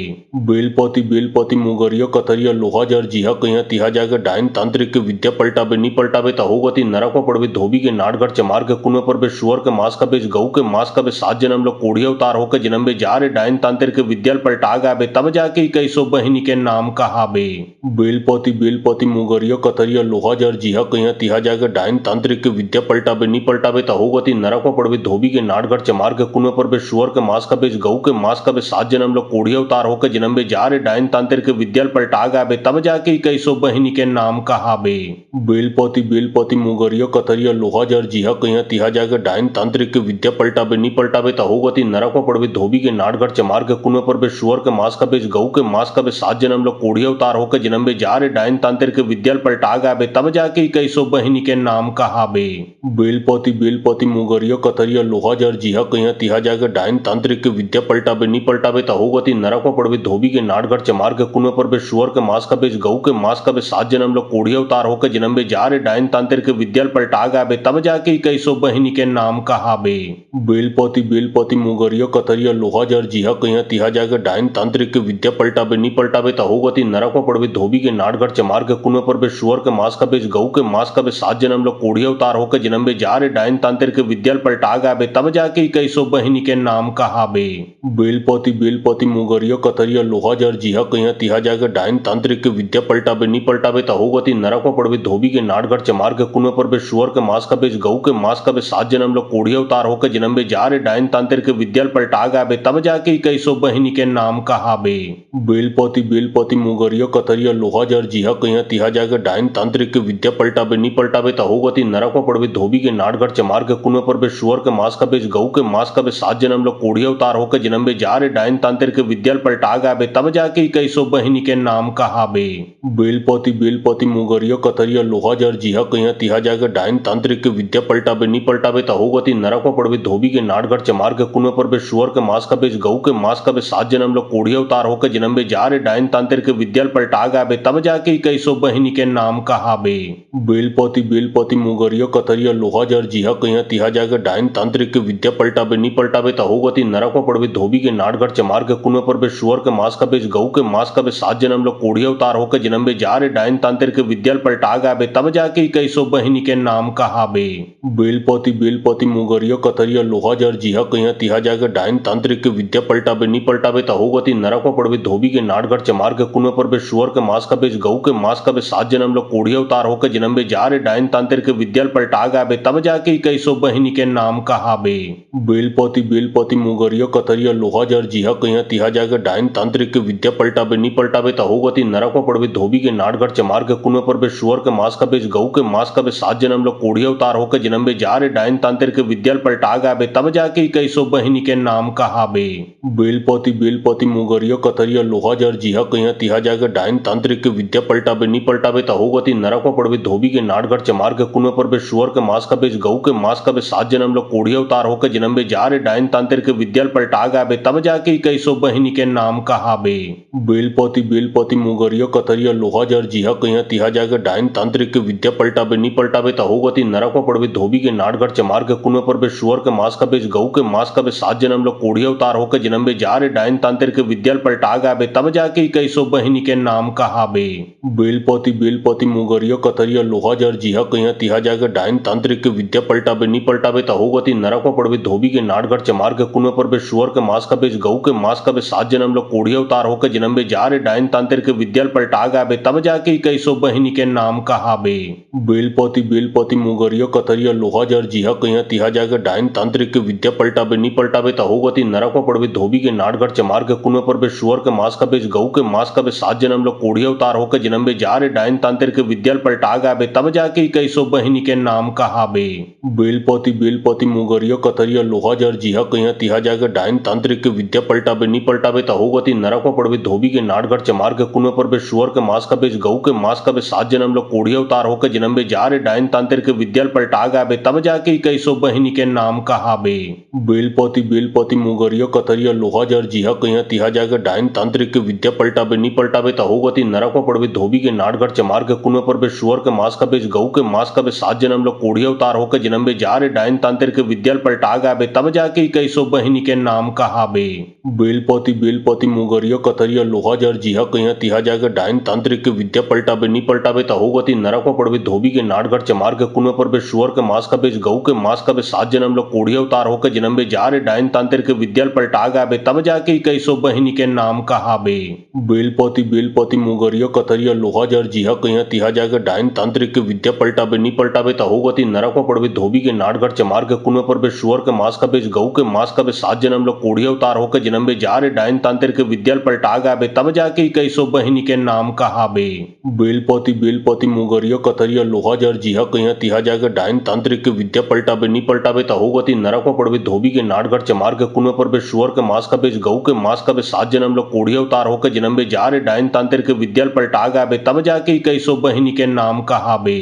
बेलपति मुगरिया कथरिया लोहा जर्जिया कहिया तिहा जाके डाइन तांत्रिक के विद्या पलटाबे नी पलटाबे त होगती नरक में पड़बे धोबी के नाटगढ़ चमार के कुन में पड़बे शुअर के मांस का बेच गऊ के मांस का बे 7 जन्म लो कोढ़िया उतार होके जन्म बे जा रे डाइन तांत्रिक के विद्या पलटा गाबे तब जाके कैसो बहिनी के नाम कहाबे। बेलपति मुगरिया कथरिया लोहा जर्जिया कहिया तिहा जाके डाइन तांत्रिक के विद्या पलटाबे नी पलटाबे त होगती नरक में पड़बे धोबी के नाटगढ़ चमार के कुन में पड़बे शुअर के मांस का बेच गऊ के मांस का बे 7 जन्म लो कोढ़िया उतार होके जन्म बे जा रे डाइन तांत्रिक के विद्या पलटा गाबे तब जाके कैसो बहिनी के नाम कहाबे। बेलपति मुगरिया कथरिया लोहा जर्जिया कहिया तिहा जाके डाइन तांत्रिक के विद्या पलटाबे नी पलटाबे त होगती नरक में पड़बे धोबी के नाटगढ़ चमार के कुन में पड़बे शुअर के मांस का बेच गऊ के मांस का बे 7 जन्म लो कोढ़िया उतार होके जन्म बे जा रे डाइन तांत्रिक के विद्या पलटा गाबे तब जाके कैसो बहिनी के नाम कहाबे। बेलपति मुगरिया कथरिया लोहा जर्जिया कहिया तिहा जाके डाइन तांत्रिक के विद्या पलटाबे नी पलटाबे त होगती नरक में पड़बे धोबी के नाटगढ़ चमार के कुन में पड़बे शुअर के मांस का बेच गऊ के मांस का बे 7 जन्म लो कोढ़िया उतार होके जन्म बे जा रे डाइन तांत्रिक के विद्या पलटा गाबे तब जाके कैसो बहिनी के नाम कहाबे। बेलपति मुगरिया कथरिया लोहा जर्जिया कहिया तिहा जाके डाइन तांत्रिक के विद्या पलटाबे नी पलटाबे त होगती नरक में पड़बे धोबी के नाटगढ़ चमार के कुन में पड़बे शुअर के मांस का बेच गऊ के मांस का बे 7 जन्म लो कोढ़िया उतार होके जन्म बे जा रे डाइन तांत्रिक के विद्या पलटा गाबे तब जाके कैसो बहिनी के नाम कहाबे। बेलपति मुगरिया कथरिया लोहा जर्जिया कहिया तिहा जाके डाइन तांत्रिक के विद्या पलटाबे नी पलटाबे त होगती नरक में पड़बे धोबी के नाटगढ़ चमार के कुन में पड़बे शुअर के मांस का बेच गऊ के मांस का बे 7 जन्म लो कोढ़िया उतार होके जन्म बे जा रे डाइन तांत्रिक के विद्या पलटा गाबे तब जाके कैसो बहिनी के नाम कहाबे। बेलपति मुगरिया कथरिया लोहा जर्जिया कहिया तिहा जाके डाइन तांत्रिक के विद्या पलटाबे नी पलटाबे त होगती नरक में पड़बे धोबी के नाटगढ़ चमार के कुन में पड़बे शुअर के मांस का बेच गऊ के मांस का बे 7 जन्म लो कोढ़िया उतार होके जन्म बे जा रे डाइन तांत्रिक के विद्या पलटा गाबे तब जाके कैसो बहिनी बहिनी के नाम कहाबे। बेलपति बेलपति मुगरिया कतरिया लोहा जर जिहा कहिया तिहा जाके डाइन तांत्रिक के विद्या पलटाबे नी पलटाबे त होगति नरक में पड़बे धोबी के नाटगढ़ चमार के कुएं पर बे शुअर के मांस का बेच गऊ के मांस का बे 7 जन्म लोग कोढ़ी अवतार होकर जन्म बे जा रे डाइन तांत्रिक के विद्या पलटा गाबे तब जाके कैसो बहिनी के नाम कहाबे। बेलपति बेलपति मुगरिया कतरिया लोहा जर जिहा कहिया तिहा जाके डाइन तांत्रिक के विद्या पलटाबे नी पलटाबे त होगति नरक में पड़बे धोबी के नाटगढ़ चमार के कुएं पर बे शुअर के मांस का बेच गऊ के मांस का बे 7 जन्म लोग कोढ़ी अवतार होकर जन्म बे जा रे डाइन तांत्रिक के विद्या पलटा गाबे तब जाके कैसो बहिनी के नाम कहाबे। बेलपति बेलपति मुगरिया कतरिया लोहा जर जिहा कहिया तिहा जाके डाइन तांत्रिक के विद्या पलटाबे नी पलटाबे त होगति नरक में पड़बे धोबी के नाटगढ़ चमार के कुएं पर बे शुअर के मांस का बेच गऊ के मांस का बे 7 जन्म लोग कोढ़ी अवतार होकर जन्म बे जा रे डाइन तांत्रिक के विद्या पलटा गाबे तब जाके कैसो बहिनी के नाम कहाबे। बेलपति बेलपति मुगरिया कतरिया लोहा जर जिहा कहिया तिहा जाके डाइन तांत्रिक के विद्या पलटाबे नी पलटाबे त होगति नरक में पड़बे धोबी के नाटगढ़ चमार के कुएं पर बे शुअर के मांस का बेच गऊ के मांस का बे 7 जन्म लोग कोढ़ी अवतार होकर जन्म बे जा रे डाइन तांत्रिक के विद्या पलटा गाबे तब जाके कैसो बहिनी के नाम कहाबे। बेलपति बेलपति मुगरिया कतरिया लोहा जर जिहा कहिया तिहा जाके डाइन तांत्रिक के विद्या पलटाबे नी पलटाबे त होगति नरक में पड़बे धोबी के नाटगढ़ चमार के कुएं पर बे शुअर के मांस का बेच गऊ के मांस का बे 7 जन्म लोग कोढ़ी अवतार होकर जन्म बे जा रे डाइन तांत्रिक के विद्या पलटा गाबे तब जाके कैसो बहिनी के नाम कहाबे। बेलपति बेलपति मुगरिया कतरिया लोहा जर जिहा कहिया तिहा जाके डाइन तांत्रिक के विद्या पलटाबे नी पलटाबे त होगति नरक में पड़बे धोबी के नाटगढ़ चमार के कुएं पर बे शुअर के मांस का बेच गऊ के मांस का बे 7 जन्म लोग कोढ़ी अवतार होकर जन्म बे जा रे डाइन तांत्रिक के विद्या पलटा गाबे तब जाके कैसो बहिनी के नाम कहाबे। बेलपति बेलपति मुगरिया कतरिया लोहा जर जिहा कहिया तिहा जाके डाइन तांत्रिक के विद्या पलटाबे नी पलटाबे त होगति नरक में पड़बे धोबी के नाटगढ़ चमार के कुएं पर बे शुअर के मांस का बेच गऊ के मांस का बे 7 जन्म लोग कोढ़ी अवतार होकर जन्म बे जा रे डाइन तांत्रिक के विद्या पलटा गाबे तब जाके कैसो बहिनी के नाम कहाबे। बेलपति बेलपति मुगरिया कतरिया लोहा जर जिहा कहिया तिहा जाके डाइन तांत्रिक के विद्या पलटाबे नी पलटाबे त होगति नरक में पड़बे धोबी के नाटगढ़ चमार के कुएं पर बे शुअर के मांस का बेच गऊ के मांस का बे 7 जन्म लोग कोढ़ी अवतार होकर जन्म बे जा रे डाइन तांत्रिक के विद्या पलटा गाबे तब जाके कैसो बहिनी के नाम कहाबे। बेलपति बेलपति मुगरिया कतरिया लोहा जर जिहा कहिया तिहा जाके डाइन तांत्रिक के विद्या पलटाबे नी पलटाबे त होगति नरक में पड़बे धोबी के नाटगढ़ चमार के कुएं पर बे शुअर के मांस का बेच गऊ के मांस का बे 7 जन्म लोग कोढ़ी अवतार होकर जन्म बे जा रे डाइन तांत्रिक के विद्या पलटा गाबे तब जाके कैसो बहिनी के नाम कहाबे। बेलपति बेलपति मुगरिया कतरिया लोहा जर जिहा कहिया तिहा जाके डाइन तांत्रिक के विद्या पलटाबे नी पलटाबे त होगति नरक में पड़बे धोबी के नाटगढ़ चमार के कुएं पर बे शुअर के मांस का बेच गऊ के मांस का बे 7 जन्म लोग कोढ़ी अवतार होकर जन्म बे जा रे डाइन तांत्रिक के विद्या पलटा गाबे तब जाके कैसो बहिनी के नाम कहाबे। बेलपति बेलपति मुगरिया कतरिया लोहा जर जिहा कहिया तिहा जाके डाइन तांत्रिक के विद्या पलटाबे नी पलटाबे त होगति नरक में पड़बे धोबी के नाटगढ़ चमार के कुएं पर बे शुअर के मांस का बेच गऊ के मांस का बे 7 जन्म लोग कोढ़ी अवतार होकर जन्म बे जा रे डाइन तांत्रिक के विद्या पलटा गाबे तब जाके कैसो बहिनी के नाम कहाबे। बेलपति बेलपति मुगरिया कतरिया लोहा जर जिहा कहिया तिहा जाके डाइन तांत्रिक के विद्या पलटाबे नी पलटाबे त होगति नरक में पड़बे धोबी के नाटगढ़ चमार के कुएं पर बे शुअर के मांस का बेच गऊ के मांस का बे 7 जन्म लोग कोढ़ी अवतार होकर जन्म बे जा रे डाइन तांत्रिक के विद्या पलटा गाबे तब जाके कैसो बहिनी के नाम कहाबे। बेलपति बेलपति मुगरिया कतरिया लोहा जर जिहा कहिया तिहा जाके डाइन तांत्रिक के विद्या पलटाबे नी पलटाबे त होगति नरक में पड़बे धोबी के नाटगढ़ चमार के कुएं पर बे शुअर के मांस का बेच गऊ के मांस का बे 7 जन्म लोग कोढ़ी अवतार होकर जन्म बे जा रे डाइन तांत्रिक के विद्या पलटा गाबे तब जाके कैसो बहिनी के नाम कहाबे।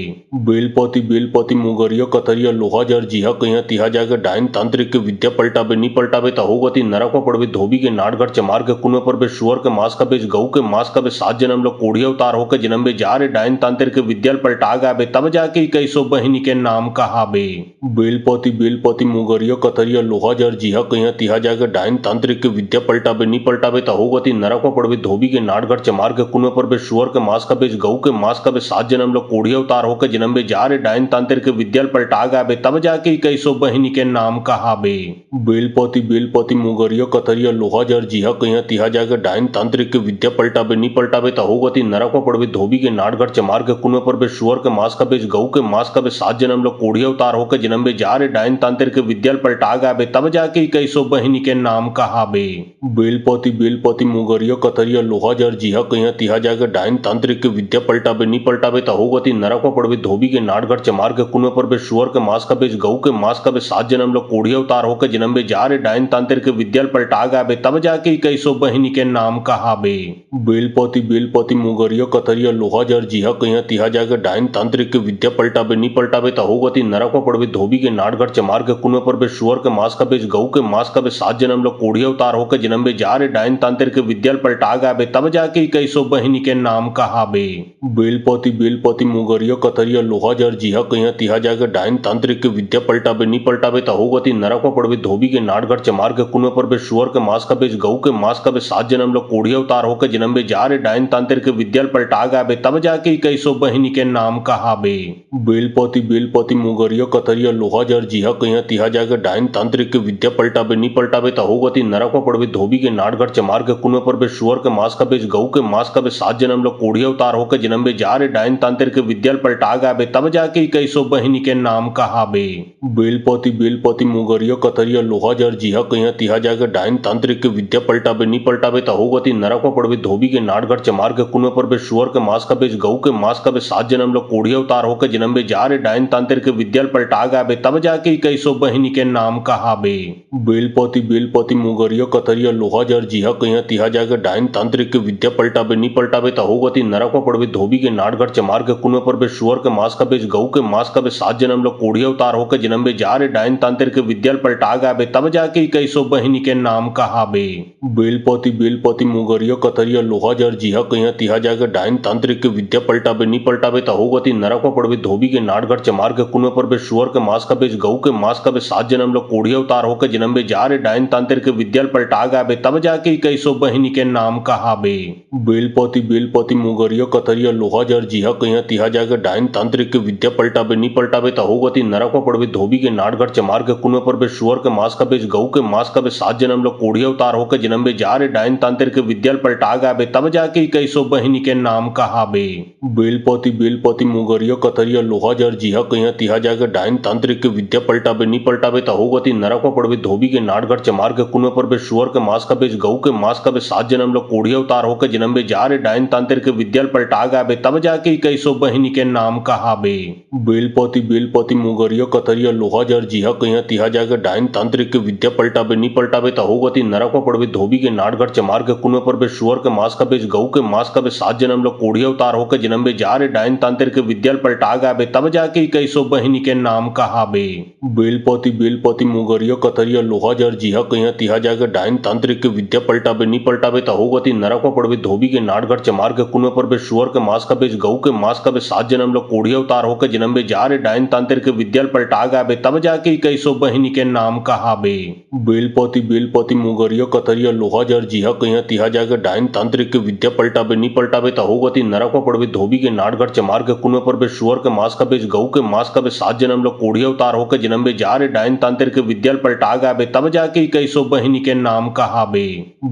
बेलपति बेलपति मुगरिया कतरिया लोहा जर जिहा कहिया तिहा जाके डाइन तांत्रिक के विद्या पलटाबे नी पलटाबे त होगति नरक में पड़बे धोबी के नाटगढ़ चमार के कुएं पर बे शुअर के मांस का बेच गऊ के मांस का बे 7 जन्म लोग कोढ़ी अवतार होकर जन्म बे जा रे डाइन तांत्रिक के विद्या पलटा गाबे तब जाके कैसो बहिनी के नाम कहाबे। बेलपति बेलपति मुगरिया कतरिया लोहा जर जिहा कहिया तिहा जाके डाइन तांत्रिक के विद्या पलटाबे नी पलटाबे त होगति नरक में पड़बे धोबी के नाटगढ़ चमार के कुएं पर बे शुअर के मांस का बेच गऊ के मांस का बे 7 जन्म लोग कोढ़ी अवतार होकर जन्म बे जा रे डाइन तांत्रिक के विद्या पलटा गाबे तब जाके कैसो बहिनी के नाम कहाबे। बेलपति बेलपति मुगरिया कतरिया लोहा जर जिहा कहिया तिहा जाके डाइन तांत्रिक के विद्या पलटाबे नी पलटाबे त होगति नरक में पड़बे धोबी के नाटगढ़ चमार के कुएं पर बे शुअर के मांस का बेच गऊ के मांस का बे 7 जन्म लोग कोढ़ी अवतार होकर जन्म बे जा रे डाइन तांत्रिक के विद्या पलटा गाबे तब जाके कैसो बहिनी के नाम कहाबे। बेलपति बेलपति मुगरिया कतरिया लोहा जर जिहा कहिया तिहा जाके डाइन तांत्रिक के विद्या पलटाबे नी पलटाबे त होगति नरक में पड़बे धोबी के नाटगढ़ चमार के कुएं पर बे शुअर के मांस का बेच गऊ के मांस का बे 7 जन्म लोग कोढ़ी अवतार होकर जन्म बे जा रे डाइन तांत्रिक के विद्या पलटा गाबे तब जाके 2100 बहिनी के नाम कहाबे। बेलपति बेलपति मुगरिया कथरिया लोहा जर जिहा कहिया तिहा जाके डाइन तांत्रिक के विद्या पलटाबे नी पलटाबे त होगति नरक में पड़बे धोबी के नाटगढ़ चमार के कुएं पर बे शुअर के मांस का बेच गऊ के मांस का बे 7 जन्म लो कोढ़िया अवतार होके जन्म बे जा रे डाइन तांत्रिक के विद्या पलटा गाबे तब जाके 2100 बहिनी के नाम कहाबे। बेलपति बेलपति मुगरिया कथरिया लोहा जर जिहा कहिया तिहा जाके डाइन तांत्रिक के विद्या पलटाबे नी पलटाबे त होगति नरक में पड़बे धोबी के नाटगढ़ चमार के कुएं पर बे शुअर के मांस का बेच गऊ के मांस का बे 7 जन्म लो कोढ़िया अवतार होके जन्म बे जा रे डाइन तांत्रिक के विद्या पलटा गाबे तब जाके 2100 बहिनी के नाम कहाबे। बेलपति बेलपति मुगरिया कथरिया लोहा जर जिहा कहिया तिहा जाके डाइन तांत्रिक के विद्या पलटाबे नी पलटाबे त होगति नरक में पड़बे धोबी के नाटगढ़ चमार के कुएं पर बे शुअर के मांस का बेच गऊ के मांस का बे 7 जन्म लो कोढ़िया अवतार होके जन्म बे जा रे डाइन तांत्रिक के विद्या पलटा गाबे तब जाके 2100 बहिनी के नाम कहाबे। बेलपति बेलपति मुगरिया कथरिया लोहा जर जिहा कहिया तिहा जाके डाइन तांत्रिक के विद्या पलटाबे नी पलटाबे त होगति नरक में पड़बे धोबी के नाटगढ़ चमार के कुएं पर बे शुअर के मांस का बेच गऊ के मांस का बे 7 जन्म लो कोढ़िया अवतार होके जन्म बे जा रे डाइन तांत्रिक के विद्या पलटा गाबे तब जाके 2100 बहिनी के नाम कहाबे। बेलपति बेलपति मुगरिया कथरिया लोहा जर जिहा कहिया तिहा जाके डाइन तांत्रिक के विद्या पलटाबे नी पलटाबे त होगति नरक में पड़बे धोबी के नाटगढ़ चमार के कुएं पर बे शुअर के मांस का बेच गऊ के मांस का बे 7 जन्म लो कोढ़िया अवतार होके जन्म बे जा रे डाइन तांत्रिक के विद्या पलटा गाबे तब जाके 2100 बहिनी के नाम कहाबे। बेलपति बेलपति मुगरिया कथरिया लोहा जर जिहा कहिया तिहा जाके डाइन तांत्रिक के विद्या पलटाबे नी पलटाबे त होगति नरक में पड़बे धोबी के नाटगढ़ चमार के कुएं पर बे शुअर के मांस का बेच गऊ के मांस का बे 7 जन्म लो कोढ़िया अवतार होके जन्म बे जा रे डाइन तांत्रिक के विद्या पलटा गाबे तब जाके 2100 बहिनी के नाम कहाबे। बेलपति बेलपति मुगरिया कथरिया लोहा जर जिहा कहिया तिहा जाके डाइन तांत्रिक के विद्या पलटाबे नी पलटाबे त होगति नरक में पड़बे धोबी के नाटगढ़ चमार के कुएं पर बे शुअर के मांस का बेच गऊ के मांस का बे 7 जन्म लो कोढ़िया अवतार होके जन्म बे जा रे डाइन तांत्रिक के विद्या पलटा गाबे तब जाके 2100 बहिनी के नाम कहाबे। बेलपति बेलपति मुगरिया कथरिया लोहा जर जिहा कहिया तिहा जाके डाइन तांत्रिक के विद्या पलटाबे नी पलटाबे त होगति नरक में पड़बे धोबी के नाटगढ़ चमार के कुएं पर बे शुअर के मांस का बेच गऊ के मांस का बे 7 जन्म लो कोढ़िया अवतार होके जन्म बे जा रे डाइन तांत्रिक के विद्या पलटा गाबे तब जाके 2100 बहिनी के नाम कहाबे। बेलपति बेलपति मुगरिया कथरिया लोहा जर जिहा कहिया तिहा जाके डाइन तांत्रिक के विद्या पलटाबे नी पलटाबे त होगति नरक में पड़बे धोबी के नाटगढ़ चमार के कुएं पर बे शुअर के मांस का बेच गऊ के मांस का बे 7 जन्म लो कोढ़िया अवतार होके जन्म बे जा रे डाइन तांत्रिक के विद्या पलटा गाबे तब जाके 2100 बहिनी के नाम कहाबे। बेलपति बेलपति मुगरिया कथरिया लोहा जर जिहा कहिया तिहा जाके डाइन तांत्रिक के विद्या पलटाबे नी पलटाबे त होगति नरक में पड़बे धोबी के नाटगढ़ चमार के कुएं पर बे शुअर के मांस का बेच गऊ के मांस का बे 7 जन्म लो कोढ़िया अवतार होके जन्म बे जा रे डाइन तांत्रिक के विद्या पलटा गाबे तब जाके 2100 बहिनी के नाम कहाबे। बेलपति बेलपति मुगरिया कथरिया लोहा जर जिहा कहिया तिहा जाके डाइन तांत्रिक के विद्या पलटाबे नी पलटाबे त होगति नरक में पड़बे धोबी के नाटगढ़ चमार के कुएं पर बे शुअर के मांस का बेच गऊ के मांस का बे 7 जन्म लो कोढ़िया अवतार होके जन्म बे जा रे डाइन तांत्रिक के विद्या पलटा गाबे तब जाके 2100 बहिनी के नाम कहाबे।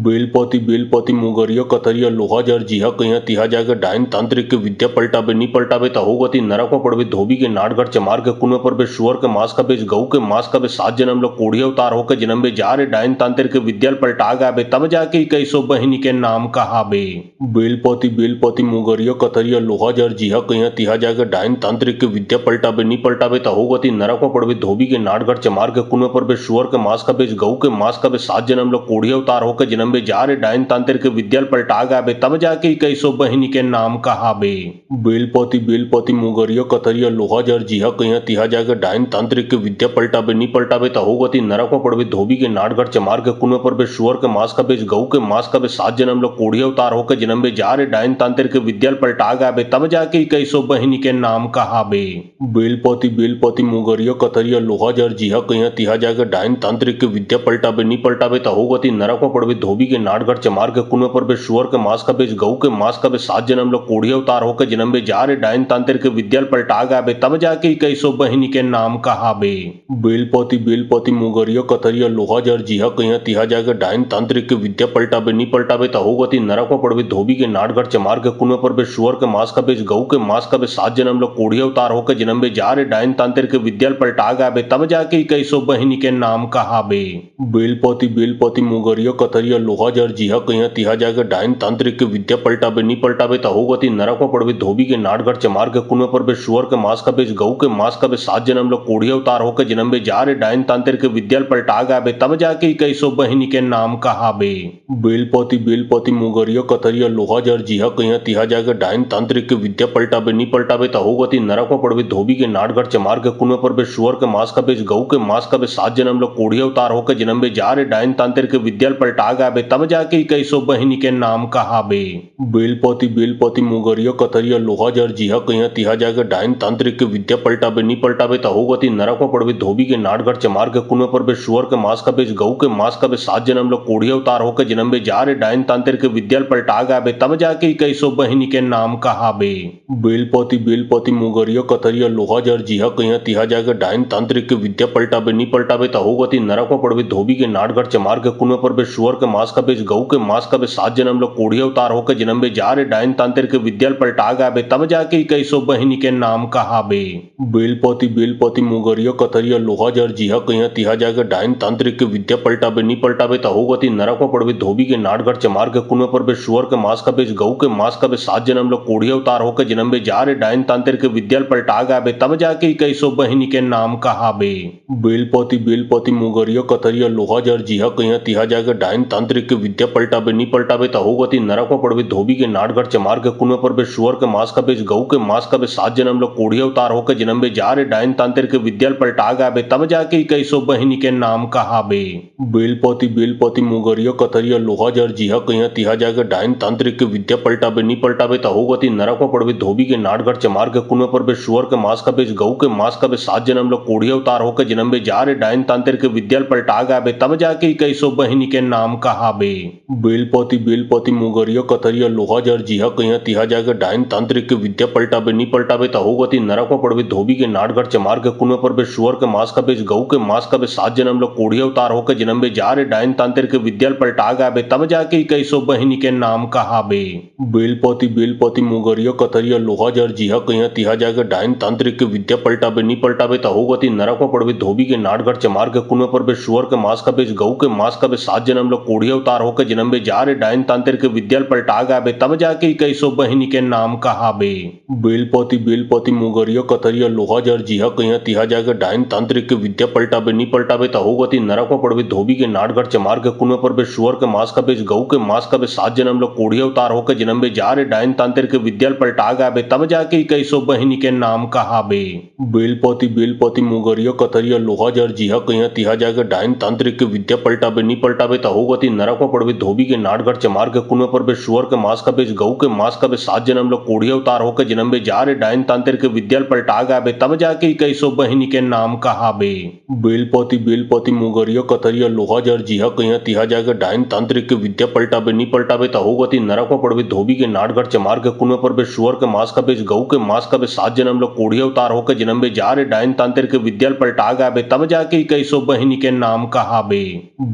बेलपति बेलपति मुगरिया कथरिया लोहा जर जिहा कहिया तिहा जाके डाइन तांत्रिक के विद्या पलटाबे नी पलटाबे त होगति नरक में पड़बे धोबी के नाटगढ़ चमार के कुएं पर बे शुअर के मांस का बेच गऊ के मांस का बे 7 जन्म लो कोढ़िया अवतार होके जन्म बे जा रे डाइन तांत्रिक के विद्या पलटा गाबे तब जाके 2100 बहिनी के नाम कहाबे। बेलपति बेलपति मुगरिया कथरिया लोहा जर जिहा कहिया तिहा जाके डाइन तांत्रिक के विद्या पलटाबे नी पलटाबे त होगति नरक में पड़बे धोबी के नाटगढ़ चमार के कुएं पर बे शुअर के मांस का बेच गऊ के मांस का बे 7 जन्म लो कोढ़िया अवतार होके जन्म बे जा रे डाइन तांत्रिक के विद्या पलटा गाबे तब जाके 2100 बहिनी के नाम कहाबे। बेलपति बेलपति मुगरिया कथरिया लोहा जर जिहा कहिया तिहा जाके डाइन तांत्रिक के विद्या पलटाबे नी पलटाबे त होगति नरक में पड़बे धोबी के नाटगढ़ चमार के कुएं पर बे शुअर के मांस का बेच गऊ के मांस का बे 7 जन्म लो कोढ़िया अवतार होके जन्म बे जा रे डाइन तांत्रिक के विद्या पलटा गाबे तब जाके 2100 बहिनी के नाम कहाबे। बेलपति बेलपति मुगरिया कथरिया लोहा जर जिहा कहिया तिहा जाके डाइन तांत्रिक के विद्या पलटाबे नी पलटाबे त होगति नरक में पड़बे धोबी के नाटगढ़ चमार के कुएं पर बे शुअर के मांस का बेच गऊ के मांस का बे 7 जन्म लो कोढ़िया अवतार होके जन्म बे जा रे डाइन तांत्रिक के विद्या पलटा गाबे तब जाके 2100 बहिनी के नाम कहाबे। बेलपति बेलपति मुगरिया कथरिया लोहा जर जिहा कहिया तिहा जाके डाइन तांत्रिक के विद्या पलटाबे नी पलटाबे त होगति नरक में पड़बे धोबी के नाटगढ़ चमार के कुएं पर बे शुअर के मांस का बेच गऊ के मांस का बे 7 जन्म लो कोढ़ी अवतार होकर जन्म में जा रे डाइन तांत्रिक के विद्या पलटा गाबे तब जाके कैसो बहिनी के नाम कहाबे। बेलपति मुगरिया कतरिया लोहा जर जिहा कहिया तिहा जाके डाइन तांत्रिक के विद्या पलटाबे नी पलटाबे त होगती नरक में पड़बे धोबी के नाटगढ़ चमार के कुएं पर बे शुअर के मांस का बेच गऊ के मांस का बे 7 जन्म लोग कोढ़ी अवतार होकर जन्म में जा रे डाइन तांत्रिक के विद्या पलटा गाबे तब जाके कैसो बहिनी के नाम कहाबे। बेलपति मुगरिया कतरिया लोहा जर जिहा कहिया तिहा जाके डाइन तांत्रिक के विद्या पलटाबे नी पलटाबे त होगती नरक में पड़बे धोबी के नाटगढ़ चमार के कुएं पर बे शुअर के मांस का बेच गऊ के मांस का बे 7 जन्म लोग कोढ़ी अवतार होकर जन्म में जा रे डाइन तांत्रिक के विद्या पलटा गाबे तब जाके कैसो बहिनी के नाम कहाबे। बेलपति मुगरिया कतरिया लोहा जर जिहा कहिया तिहा जाके डाइन तांत्रिक के विद्या पलटाबे नी पलटाबे त होगती नरक में पड़बे धोबी के नाटगढ़ चमार के कुएं पर बे शुअर के मांस का बेच गऊ के मांस का बे 7 जन्म लोग कोढ़ी अवतार होकर जन्म में जा रे डाइन तांत्रिक के विद्या पलटा गाबे तब जाके कैसो बहिनी के नाम कहाबे। बेलपति मुगरिया कतरिया लोहा जर जिहा कहिया तिहा जाके डाइन तांत्रिक के विद्या पलटाबे नी पलटाबे त होगती नरक में पड़बे धोबी के नाटगढ़ चमार के कुएं पर बे शुअर के मांस का बेच गऊ के मांस का बे 7 जन्म लोग कोढ़ी अवतार होकर जन्म में जा रे डाइन तांत्रिक के विद्या पलटा गाबे तब जाके कैसो बहिनी के नाम कहाबे। बेलपति मुगरिया कतरिया लोहा जर जिहा कहिया तिहा जाके डाइन तांत्रिक के विद्या पलटाबे नी पलटाबे त होगती नरक में पड़बे धोबी के नाटगढ़ चमार के कुएं पर बे शुअर के मांस का बेच गऊ के मांस का बे 7 जन्म लोग कोढ़ी अवतार होकर जन्म में जा रे डाइन तांत्रिक के विद्या पलटा गाबे तब जाके कैसो बहिनी के नाम कहाबे। बेलपति मुगरिया कतरिया लोहा जर जिहा कहिया तिहा जाके डाइन तांत्रिक के विद्या पलटाबे नी पलटाबे त होगती नरक में पड़बे धोबी के नाटगढ़ चमार के कुएं पर बे शुअर के मांस का बेच गऊ के मांस का बे 7 जन्म लोग कोढ़ी अवतार होकर जन्म में जा रे डाइन तांत्रिक के विद्या पलटा गाबे तब जाके कैसो बहिनी के नाम कहाबे। बेलपति मुगरिया कतरिया लोहा जर जिहा कहिया तिहा जाके डाइन तांत्रिक के विद्या पलटाबे नी पलटाबे त होगती नरक में पड़बे धोबी के नाटगढ़ चमार के कुएं पर बे शुअर के मांस का बेच गऊ के मांस का बे 7 जन्म लोग कोढ़ी अवतार होकर जन्म में जा रे डाइन तांत्रिक के विद्या पलटा गाबे तब जाके कैसो बहिनी के नाम कहाबे। बेलपति मुगरिया कतरिया लोहा जर जिहा कहिया तिहा जाके डाइन तांत्रिक के विद्या पलटाबे नी पलटाबे त होगती नरक में पड़बे धोबी के नाटगढ़ चमार के कुएं पर बे शुअर के मांस का बेच गऊ के मांस का बे 7 जन्म लोग कोढ़ी अवतार होकर जन्म में जा रे डाइन तांत्रिक के विद्या पलटा गाबे तब जाके कैसो बहिनी के नाम कहाबे। बेलपति मुगरिया कतरिया लोहा जर जिहा कहिया तिहा जाके डाइन तांत्रिक के विद्या पलटाबे नी पलटाबे त होगती नरक में पड़बे धोबी के नाटगढ़ चमार के कुएं पर बे शुअर के मांस का बेच गऊ के मांस का बे 7 जन्म लोग कोढ़ी अवतार होकर जन्म में जा रे डाइन तांत्रिक के विद्या पलटा गाबे तब जाके कैसो बहिनी के नाम कहाबे। बेलपति मुगरिया कतरिया लोहा जर जिहा कहिया तिहा जाके डाइन तांत्रिक के विद्या पलटाबे नी पलटाबे त होगती नरक में पड़बे धोबी के नाटगढ़ चमार के कुएं पर बे शुअर के मांस का बेच गऊ के मांस का बे 7 जन्म लोग कोढ़ी अवतार होकर जन्म में जा रे डाइन तांत्रिक के विद्या पलटा गाबे तब जाके कैसो बहिनी के नाम कहाबे। बेलपति मुगरिया कतरिया लोहा जर जिहा कहिया तिहा जाके डाइन तांत्रिक के विद्या पलटाबे नी पलटाबे त होगती नरक में पड़बे धोबी के नाटगढ़ चमार के कुएं पर बे शुअर के मांस का बेच गऊ के मांस का बे 7 जन्म लोग कोढ़ी अवतार होकर जन्म में जा रे डाइन तांत्रिक के विद्या पलटा गाबे तब जाके कैसो बहिनी के नाम कहाबे। बेलपति मुगरिया कतरिया लोहा जर जिहा कहिया तिहा जाके डाइन तांत्रिक के विद्या पलटाबे नी पलटाबे त होगती नरक में पड़बे धोबी के नाटगढ़ चमार के कुएं पर बे शुअर के मांस का बेच गऊ के मांस का बे 7 जन्म लोग कोढ़ी अवतार होकर जन्म में जा रे डाइन तांत्रिक के विद्या पलटा गाबे तब जाके कैसो बहिनी के नाम कहाबे।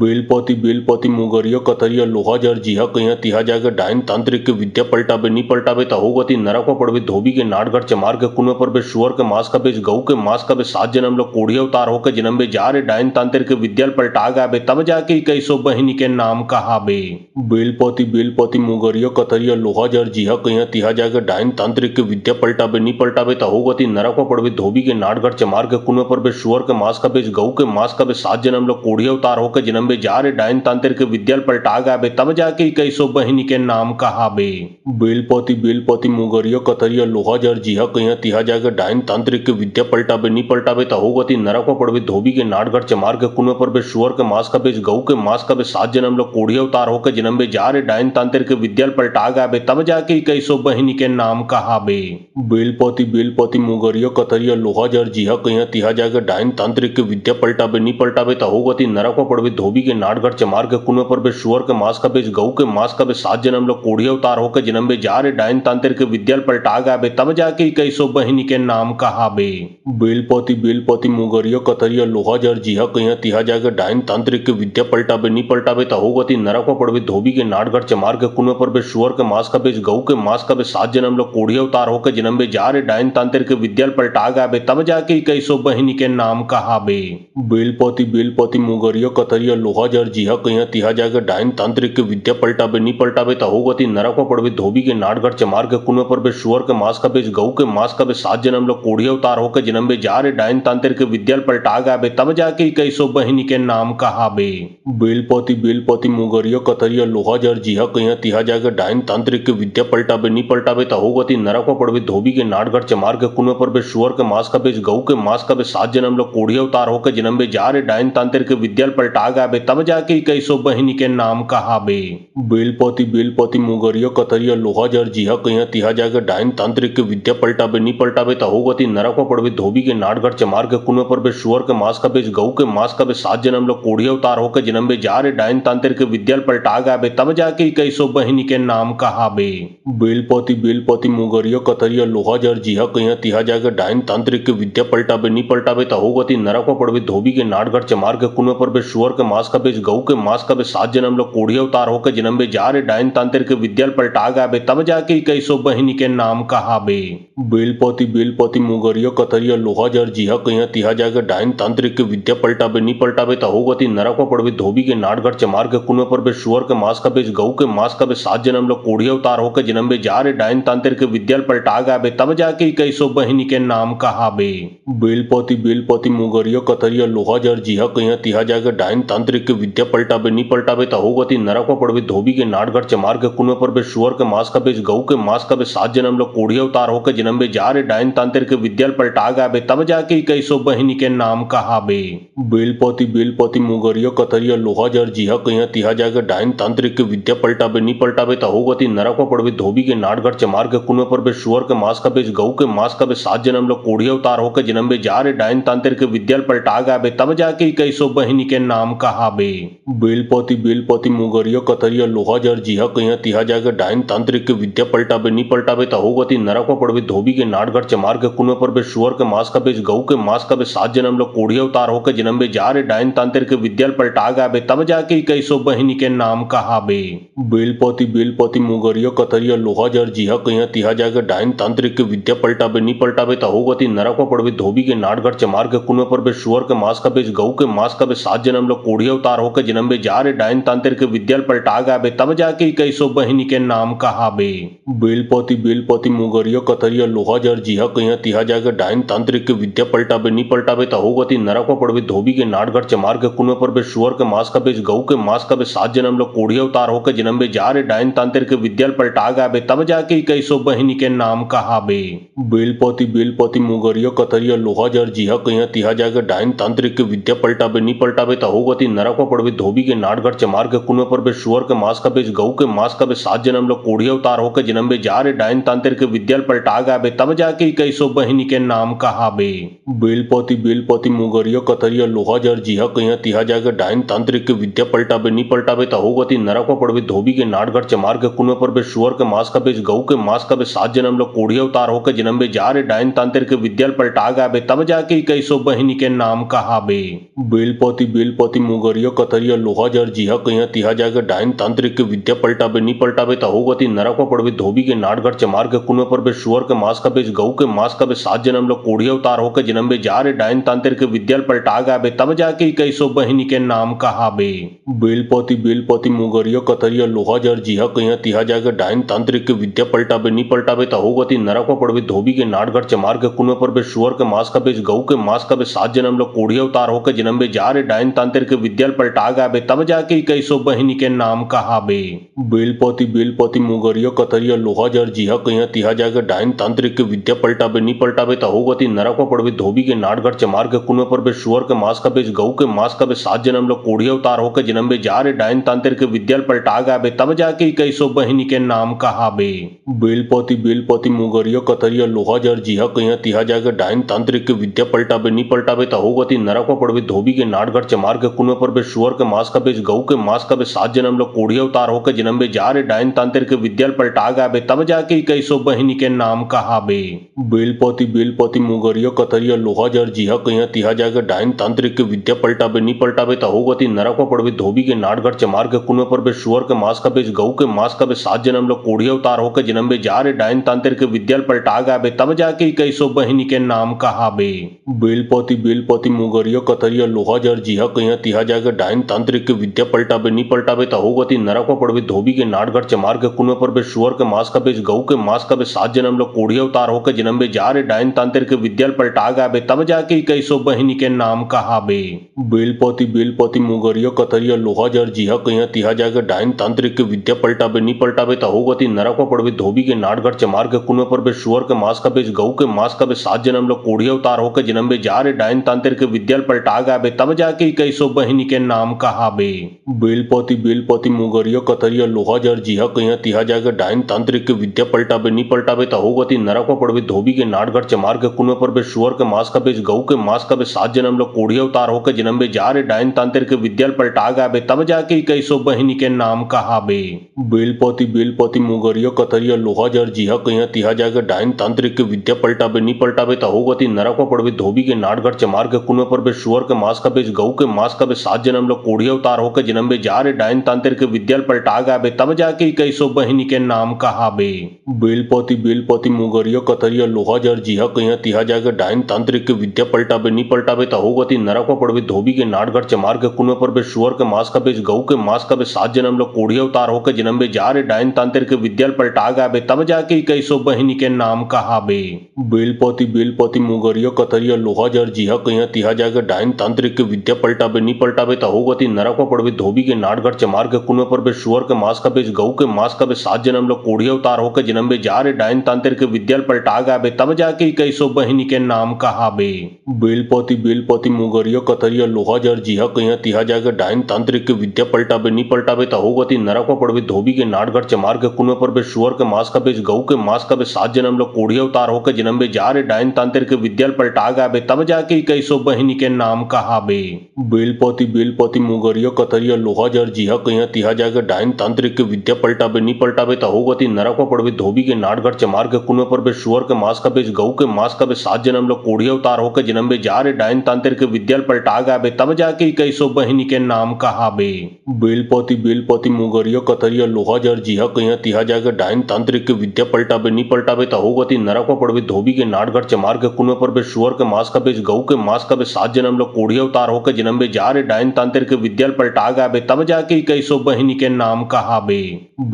बेलपति मुगरिया कतरिया लोहा जर जिहा कहिया तिहा जाके डाइन तांत्रिक के विद्या पलटाबे नी पलटाबे त होगती नरक में पड़बे धोबी के नाटगढ़ चमार के कुएं पर बे शुअर के मांस का बेच गऊ के मांस का बे 7 जन्म लोग कोढ़ी अवतार होकर जन्म में जा रे डाइन तांत्रिक के विद्या पलटा गाबे तब जाके कैसो बहिनी के नाम कहाबे। बेलपति मुगरिया कतरिया लोहा जर जिहा कहिया तिहा जाके डाइन तांत्रिक के विद्या पलटाबे नी पलटाबे त होगती नरक में पड़बे धोबी के नाटगढ़ चमार के कुएं पर बे शुअर के मांस का बेच गऊ के मांस का बे 7 जन्म लोग कोढ़ी अवतार होकर जन्म में जा रे डाइन तांत्रिक के विद्या पलटा गाबे तब जाके कैसो बहिनी के नाम कहाबे। बेलपति मुगरिया कतरिया लोहा जर जिहा कहिया तिहा जाके डाइन तांत्रिक के विद्या पलटाबे नी पलटाबे त होगती नरक में पड़बे धोबी के नाटगढ़ चमार के कुएं पर बे शुअर के मांस का बेच गऊ के मांस का बे 7 जन्म लोग कोढ़ी अवतार होकर जन्म में जा रे डाइन तांत्रिक के विद्या पलटा गाबे तब जाके कैसो बहिनी के नाम कहाबे। बेलपति मुगरिया कतरिया लोहा जर जिहा कहिया तिहा जाके डाइन तांत्रिक के विद्या पलटाबे नी पलटाबे त होगती नरक में पड़बे धोबी के नाटगढ़ चमार के कुएं पर बे शुअर के मांस का बेच गऊ के मांस का बे 7 जन्म लोग कोढ़ी अवतार होकर जन्म में जा रे डाइन तांत्रिक के विद्या पलटा गाबे तब जाके कैसो बहिनी के नाम कहाबे। बेलपति मुगरिया कतरिया लोहा जर जिहा कहिया तिहा जाके डाइन तांत्रिक के विद्या पलटाबे नी पलटाबे त होगती नरक में पड़बे धोबी के नाटगढ़ चमार के कुएं पर बे शुअर के मांस का बेच गऊ के मांस का बे 7 जन्म लोग कोढ़ी अवतार होकर जन्म में जा रे डाइन तांत्रिक विद्या पलटा गाबे तब जाके कैसो बहिनी के नाम कहाबे। बेलपति मुगरिया कतरिया लोहा जर जिहा कहिया तिहा जाके डाइन तांत्रिक विद्या पलटाबे नी पलटाबे त होगती नरक में पड़बे धोबी के नाटगढ़ चमार के कुएं पर बे शुअर के मांस का बेच गऊ के मांस का बे 7 जन्म लोग कोढ़ी अवतार होकर जन्म बे जा रे डाइन तांत्रिक विद्या पलटा गाबे तब जाके कैसो बहिनी के नाम कहाबे। बेलपति मुगरिया कतरिया लोहा जर जिहा कहिया तिहा जाके डाइन तांत्रिक विद्या पलटाबे नी पलटाबे त होगती नरक में पड़बे धोबी के नाटगढ़ चमार के कुएं पर बे शुअर के मांस का बेच गऊ के मांस का बे 7 जन्म लोग कोढ़ी अवतार होकर जन्म बे जा रे डाइन तांत्रिक विद्या पलटा गाबे तब जाके कैसो बहिनी के नाम कहाबे। बेलपति मुगरिया कतरिया लोहा जर जिहा कहिया तिहा जाके डाइन तांत्रिक विद्या पलटाबे नी पलटाबे त होगती नरक में पड़बे धोबी के नाटगढ़ चमार के कुएं पर बे शुअर के मांस का बेच गऊ के मांस का बे 7 जन्म लोग कोढ़ी अवतार होकर जन्म बे जा रे डाइन तांत्रिक विद्या पलटा गाबे तब जाके कैसो बहिनी के नाम कहाबे। बेलपति मुगरिया कतरिया लोहा जर जिहा कहिया तिहा जाके डाइन तांत्रिक विद्या पलटाबे नी पलटाबे त होगती नरक में पड़बे धोबी के नाटगढ़ चमार के कुएं पर बे शुअर के मांस का बेच गऊ के मांस का बे 7 जन्म लोग कोढ़ी अवतार होकर जन्म बे जा रे डाइन तांत्रिक विद्या पलटा गाबे तब जाके कैसो बहिनी के नाम कहाबे। बेलपति मुगरिया कतरिया लोहा जर जिहा कहिया तिहा जाके डाइन तांत्रिक विद्या पलटाबे नी पलटाबे त होगती नरक में पड़बे धोबी के नाटगढ़ चमार के कुएं पर बे शुअर के मांस का बेच गऊ के मांस का बे 7 जन्म लोग कोढ़ी अवतार होकर जन्म बे जा रे डाइन तांत्रिक विद्या पलटा गाबे तब जाके कैसो बहिनी के नाम कहाबे। बेलपति मुगरिया कतरिया लोहा जर जिहा कहिया तिहा जाके डाइन तांत्रिक विद्या पलटाबे नी पलटाबे त होगती नरक में पड़बे धोबी के नाटगढ़ चमार के कुएं पर बे शुअर के मांस का बेच गऊ के मांस का बे 7 जन्म लोग कोढ़ी अवतार होकर जन्म बे जा रे डाइन तांत्रिक विद्या पलटा गाबे तब जाके कैसो बहिनी के नाम कहाबे। बेलपति मुगरिया कतरिया लोहा जर जिहा कहिया तिहा जाके डाइन तांत्रिक विद्या पलटाबे नी पलटाबे त होगती नरक में पड़बे धोबी के नाटगढ़ चमार के कुएं पर बे शुअर के मांस का बेच गऊ के मांस का बे 7 जन्म लोग कोढ़ी अवतार होकर जन्म बे जा रे डाइन तांत्रिक विद्या पलटा गाबे तब जाके कैसो बहिनी के नाम कहाबे। बेलपति मुगरिया कतरिया लोहा जर जिहा कहिया तिहा जाके डाइन तांत्रिक विद्या पलटाबे नी पलटाबे त होगती नरक में पड़बे धोबी के नाटगढ़ चमार के कुएं पर बे शुअर के मांस का बेच गऊ के मांस का बे 7 जन्म लोग कोढ़ी अवतार होकर जन्म बे जा रे डाइन तांत्रिक विद्या पलटा गाबे तब जाके कैसो बहिनी के नाम कहाबे। बेलपति मुगरिया कतरिया लोहा जर जिहा कहिया तिहा जाके डाइन तांत्रिक विद्या पलटाबे नी पलटाबे त होगती नरक में पड़बे धोबी के नाटगढ़ चमार के कुएं पर बे शुअर के मांस का बेच गऊ के मांस का बे 7 जन्म लोग कोढ़ी अवतार होकर जन्म बे जा रे डाइन तांत्रिक विद्या पलटा गाबे तब जाके कैसो बहिनी के नाम कहाबे। बेलपति मुगरिया कतरिया लोहा जर जिहा कहिया तिहा जाके डाइन तांत्रिक विद्या पलटाबे नी पलटाबे त होगती नरक में पड़बे धोबी के नाटगढ़ चमार के कुएं पर बे शुअर के मांस का बेच गऊ के मांस का बे 7 जन्म लोग कोढ़ी अवतार होकर जन्म बे जा रे डाइन तांत्रिक विद्या पलटा गाबे तब जाके कैसो बहिनी के नाम कहाबे। बेलपति मुगरिया कतरिया लोहा जर जिहा कहिया तिहा जाके डाइन तांत्रिक विद्या पलटाबे नी पलटाबे त होगती नरक में पड़बे धोबी के नाटगढ़ चमार के कुएं पर बे शुअर के मांस का बेच गऊ के मांस का बे 7 जन्म लोग कोढ़ी अवतार होकर जन्म बे जा रे डाइन तांत्रिक विद्या पलटा गाबे तब जाके कैसो बहिनी के नाम कहाबे। बेलपति मुगरिया कतरिया लोहा जर जिहा कहिया तिहा जाके डाइन तांत्रिक विद्या पलटाबे नी पलटाबे त होगती नरक में पड़बे धोबी के नाटगढ़ चमार के कुएं पर बे शुअर के मांस का बेच गऊ के मांस का बे 7 जन्म लोग कोढ़ी अवतार होकर जन्म बे जा रे डाइन तांत्रिक विद्या पलटा गाबे तब जाके कैसो बहिनी के नाम कहाबे। बेलपति मुगरिया कतरिया लोहा जर जिहा कहिया तिहा जाके डाइन तांत्रिक विद्या पलटाबे नी पलटाबे त होगती नरक में पड़बे धोबी के नाटगढ़ चमार के कुएं पर बे शुअर के मांस का बेच गऊ के मांस का बे 7 जन्म लोग कोढ़ी अवतार होकर जन्म बे जा रे डाइन तांत्रिक विद्या पलटा गाबे तब जाके कैसो बहिनी के नाम कहाबे। बेलपति मुगरिया कतरिया लोहा जर जिहा कहिया तिहा जाके डाइन तांत्रिक विद्या पलटाबे नी पलटाबे त होगती नरक में पड़बे धोबी के नाटगढ़ चमार के कुएं पर बे शुअर के मांस का बेच गऊ के मांस का बे 7 जन्म लोग कोढ़ी अवतार होकर जन्म बे जा रे डाइन तांत्रिक विद्या पलटा गाबे तब जाके कैसो बहिनी के नाम कहाबे। बेलपति मुगरिया कतरिया लोहा जर जिहा कहिया तिहा जाके डाइन तांत्रिक विद्या पलटाबे नी पलटाबे त होगती नरक में पड़बे धोबी के नाटगढ़ चमार के कुएं पर बे शुअर के मांस का बेच गऊ के मांस का बे 7 जन्म लोग कोढ़ी अवतार होकर जन्म बे जा रे डाइन तांत्रिक विद्या पलटा गाबे तब जाके कैसो बहिनी के नाम कहाबे। बेलपति मुगरिया कतरिया लोहा जर जिहा कहिया तिहा जाके डाइन तांत्रिक विद्या पलटाबे नी पलटाबे त होगती नरक में पड़बे धोबी के नाटगढ़ चमार के कुएं पर बे शुअर के मांस का बेच गऊ के मांस का बे 7 जन्म लोग कोढ़ी अवतार होकर जन्म बे जा रे डाइन तांत्रिक विद्या पलटा गाबे तब जाके कैसो बहिनी के नाम कहाबे। बेलपति मुगरिया कतरिया लोहा जर जिहा कहिया तिहा जाके डाइन तांत्रिक विद्या पलटाबे नी पलटाबे त होगती नरक में पड़बे धोबी के नाटगढ़ चमार के कुएं पर बे शुअर के मांस का बेच गऊ के मांस का बे 7 जन्म लोग कोढ़ी अवतार होकर जन्म बे जा रे डाइन तांत्रिक विद्या पलटा पलटा गाबे तब जाके कैसो बहिनी के नाम कहाबे। बेलपति मुगरिया कतरिया लोहा जर जिहा कहिया तिहा जाके डाइन तांत्रिक के विद्या पलटाबे नी पलटाबे त होगती नरक में पड़बे धोबी के नाटगढ़ चमार के कुएं पर बे शुअर के मांस का बेच गऊ के मांस का बे 7 जन्म लोग कोढ़िया उतार होकर जन्म बे जा रे डाइन तांत्रिक के विद्या पलटा गाबे तब जाके कैसो बहिनी के नाम कहाबे। बेलपति मुगरिया कतरिया लोहा जर जिहा कहिया तिहा जाके डाइन तांत्रिक के विद्या पलटाबे नी पलटाबे त होगती नरक में पड़बे धोबी के नाटगढ़ चमार के कुएं पर बे शुअर के मांस का बेच गऊ के मांस का बे 7 जन्म लोग कोढ़िया उतार होकर जन्म बे जा रे डाइन तांत्रिक के विद्या पलटा गाबे तब जाके कैसो बहिनी के नाम कहाबे। बेलपति मुगरिया कतरिया लोहा जर जिहा कहिया तिहा जाके डाइन तांत्रिक के विद्या पलटाबे नी पलटाबे त होगती नरक में पड़बे धोबी के नाटगढ़ चमार के कुएं पर बे शुअर के मांस का बेच गऊ के मांस का बे 7 जन्म लोग कोढ़िया उतार होकर जन्म बे जा रे डाइन तांत्रिक के विद्या पलटा गाबे तब जाके कैसो बहिनी के नाम कहाबे। बेलपति मुगरिया कतरिया लोहा जर जिहा कहिया तिहा जाके डाइन तांत्रिक के विद्या पलटाबे नी पलटाबे त होगती नरक में पड़बे धोबी के नाटगढ़ चमार के कुएं पर बे शुअर के मांस का बेच गऊ के मांस का बे 7 जन्म लोग कोढ़िया उतार होकर जन्म बे जा रे डाइन तांत्रिक के विद्या पलटा गाबे तब जाके कैसो बहिनी के नाम कहाबे। बेलपति मुगरिया कतरिया लोहा जर जिहा कहिया तिहा जाके डाइन तांत्रिक के विद्या पलटाबे नी पलटाबे त होगती नरक में पड़बे धोबी के नाटगढ़ चमार के कुएं पर बे शुअर के मांस का बेच गऊ के मांस का बे 7 जन्म लोग कोढ़िया उतार होकर जन्म बे जा रे डाइन तांत्रिक के विद्या पलटा गाबे तब जाके कैसो बहिनी के नाम कहाबे। बेलपति मुगरिया कतरिया लोहा जर जिहा कहिया तिहा जाके डाइन तांत्रिक के विद्या पलटाबे नी पलटाबे त होगती नरक में पड़बे धोबी के नाटगढ़ चमार के कुएं पर बे शुअर के मांस का बेच गऊ के मांस का बे 7 जन्म लोग कोढ़िया उतार होकर जन्म बे जा रे डाइन तांत्रिक के विद्या पलटा गाबे तब जाके कैसो बहिनी के नाम कहाबे। बेलपति मुगरिया कतरिया लोहा जर जिहा कहिया तिहा जाके डाइन तांत्रिक के विद्या पलटाबे नी पलटाबे त होगती नरक में पड़बे धोबी के नाटगढ़ चमार के कुएं पर बे शुअर के मांस का बेच गऊ के मांस का बे 7 जन्म लोग कोढ़िया उतार होकर जन्म बे जा रे डाइन तांत्रिक के विद्या पलटा गाबे तब जाके कैसो बहिनी के नाम कहाबे। बेलपति मुगरिया कतरिया लोहा जर जिहा कहिया तिहा जाके डाइन तांत्रिक के विद्या पलटाबे नी पलटाबे त होगती नरक में पड़बे धोबी के नाटगढ़ चमार के कुएं पर बे शुअर के मांस का बेच गऊ के मांस का बे 7 जन्म लोग कोढ़िया उतार होकर जन्म बे जा रे डाइन तांत्रिक के विद्या पलटा गाबे तब जाके कैसो बहिनी के नाम कहाबे। बेलपति मुगरिया कतरिया लोहा जर जिहा कहिया तिहा जाके डाइन तांत्रिक के विद्या पलटाबे नी पलटाबे त होगती नरक में पड़बे धोबी के नाटगढ़ चमार के कुएं पर बे शुअर के मांस का बेच गऊ के मांस का बे 7 जन्म लोग कोढ़िया उतार होकर जन्म बे जा रे डाइन तांत्रिक के विद्या पलटा गाबे तब जाके कैसो बहिनी के नाम कहाबे।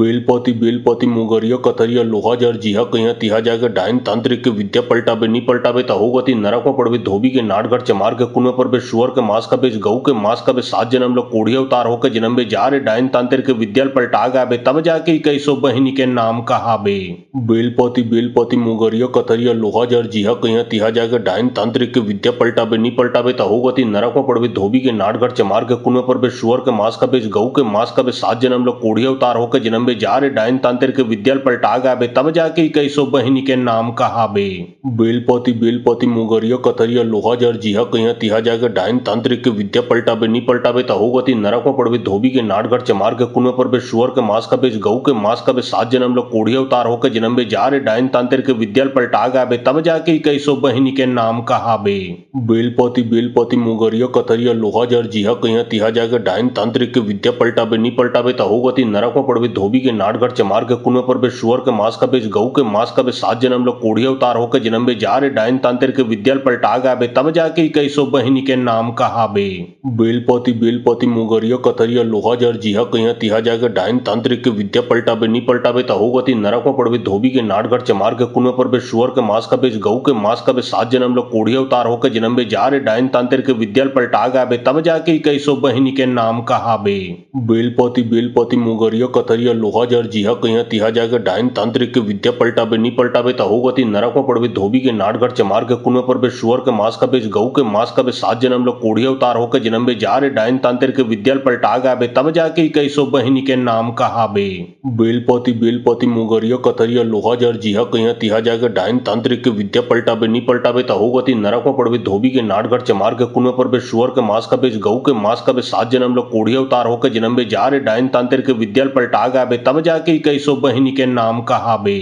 बेलपति मुगरिया कतरिया लोहा जर जिहा कहिया तिहा जाके डाइन तांत्रिक के विद्या पलटाबे नी पलटाबे त होगती नरक में पड़बे धोबी के नाटगढ़ चमार के कुएं पर बे शुअर के मांस का बेच गऊ के मांस का बे 7 जन्म लोग कोढ़िया उतार होकर जन्म बे जा रे डाइन तांत्रिक के विद्या पलटा गाबे तब जाके कैसो बहिनी के नाम कहाबे। बेलपति मुगरिया कतरिया लोहा जर जिहा कहिया तिहा जाके डाइन तांत्रिक के विद्या पलटाबे नी पलटाबे त होगती नरक में पड़बे धोबी के नाटगढ़ चमार के कुएं पर बे शुअर के मांस का बेच गऊ के मांस का बे 7 जन्म लोग कोढ़िया उतार होकर जन्म बे जा रे डाइन तांत्रिक के विद्या पलटा गाबे तब जाके कैसो बहिनी के नाम कहाबे। बेलपति मुगरिया कतरिया लोहा जर जिहा कहिया तिहा जाके डाइन तांत्रिक के विद्या पलटाबे नी पलटाबे त होगती नरक में पड़बे धोबी के नाटगढ़ चमार के कुएं पर बे शुअर के मांस का बेच गऊ के मांस का बे 7 जन्म लोग कोढ़िया उतार होकर जन्म बे जा रे डाइन तांत्रिक के विद्या पलटा गाबे तब जाके कैसो बहिनी के नाम कहाबे। बेलपति मुगरिया कतरिया लोहा जर जिहा कहिया तिहा जाके डाइन तांत्रिक के विद्या पलटाबे नी पलटाबे त होगती नरक में पड़बे धोबी के नाटगढ़ चमार के कुएं पर बे शुअर के मांस का बेच गऊ के मांस का बे 7 जन्म लोग कोढ़िया उतार होकर जन्म बे जा रे डाइन तांत्रिक के विद्या पलटा गाबे तब जाके कैसो बहिनी के नाम कहाबे। बेलपति मुगरिया कतरिया लोहा जर जिहा कहिया तिहा जाके डाइन तांत्रिक के विद्या पलटाबे नी पलटाबे त होगती नरक में पड़बे धोबी के नाटगढ़ चमार के कुएं पर बे शुअर के मांस का बेच गऊ के मांस का बे 7 जन्म लोग कोढ़िया उतार होकर जन्म बे जा रे डाइन तांत्रिक के विद्या पलटा गाबे तब जाके कैसो बहिनी के नाम कहाबे। बेलपति मुगरिया कतरिया लोहा जर जिहा कहिया तिहा जाके डाइन तांत्रिक के विद्या पलटाबे नी पलटाबे त होगती नरक में पड़बे धोबी के नाटगढ़ चमार के कुएं पर बे शुअर के मांस का बेच गऊ के मांस का बे 7 जन्म लोग कोढ़िया उतार होकर जन्म बे जा रे डाइन तांत्रिक के विद्या पलटा गाबे तब जाके कैसो बहिनी के नाम कहाबे। बेलपति मुगरिया कतरिया लोहा जर जिहा कहिया तिहा जाके डाइन तांत्रिक के विद्या पलटाबे नी पलटाबे त होगती नरक में पड़बे धोबी के नाटगढ़ चमार के कुएं पर बे शुअर के मांस का बेच गऊ के मांस का बे 7 जन्म लोग कोढ़िया उतार होकर जन्म बे जा रे डाइन तांत्रिक के विद्या पलटा गाबे तब जाके 2100 बहिनी के नाम कहाबे।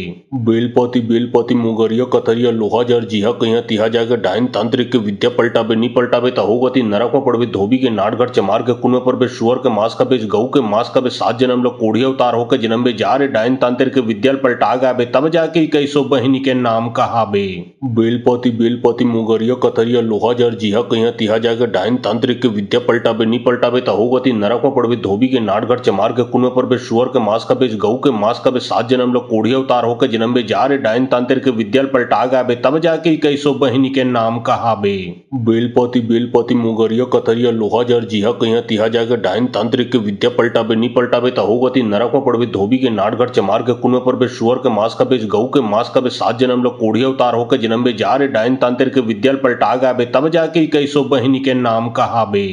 बेलपति बेलपति मुगरिया कथरिया लोहा जर जिहा कहिया तिहा जाके डाइन तांत्रिक के विद्या पलटाबे नी पलटाबे त होगति नरक में पड़बे धोबी के नाटघर चमार के कुएं पर बे शुअर के मांस का बेच गऊ के मांस का बे 7 जन्म लो कोढ़िया अवतार होके जन्म बे जा रे डाइन तांत्रिक के विद्या पलटा गाबे तब जाके 2100 बहिनी के नाम कहाबे। बेलपति बेलपति मुगरिया कथरिया लोहा जर जिहा कहिया तिहा जाके डाइन तांत्रिक के विद्या पलटाबे नी पलटाबे त होगति नरक में पड़बे धोबी के नाटघर चमार के कुएं पर बे शुअर के मांस का बेच गऊ के मांस का बे 7 जन्म लो कोढ़िया अवतार होके जन्म बे जा रे डाइन तांत्रिक के विद्या पलटा गाबे तब जाके 2100 बहिनी के नाम कहाबे। बेलपति बेलपति मुगरिया कथरिया लोहा जर जिहा कहिया तिहा जाके डाइन तांत्रिक के विद्या पलटाबे नी पलटाबे त होगति नरक में पड़बे धोबी के नाटघर चमार के कुएं पर बे शुअर के मांस का बेच गऊ के मांस का बे 7 जन्म लो कोढ़िया अवतार होके जन्म बे जा रे डाइन तांत्रिक के विद्या पलटा गाबे तब जाके 2100 बहिनी के नाम कहाबे।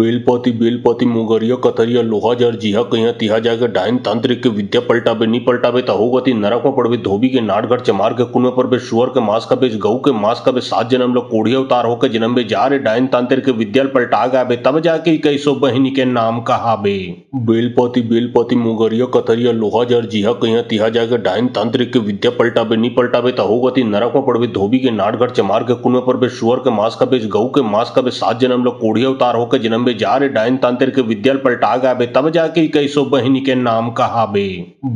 बेलपति बेलपति मुगरिया कथरिया लोहा जर जिहा कहिया तिहा जाके डाइन तांत्रिक के विद्या पलटाबे नी पलटाबे त होगति नरक में पड़बे धोबी के नाटघर चमार के कुएं पर बे शुअर के मांस का बेच गऊ के मांस का बे 7 जन्म लो कोढ़िया अवतार होके जन्म बे जा रे डाइन तांत्रिक के विद्या पलटा गाबे तब जाके 2100 बहिनी के नाम कहाबे। बेलपति बेलपति मुगरिया कथरिया लोहा जर जिहा कहिया तिहा जाके डाइन तांत्रिक के विद्या पलटाबे नी पलटाबे त होगति नरक में पड़बे धोबी के नाटघर चमार के कुएं पर बे शुअर के मांस का बेच गऊ के मांस का बे 7 जन्म लो कोढ़िया अवतार होके जन्म बे जा रे डाइन तांत्रिक के विद्या पलटा गाबे तब जाके 2100 बहिनी के नाम कहाबे।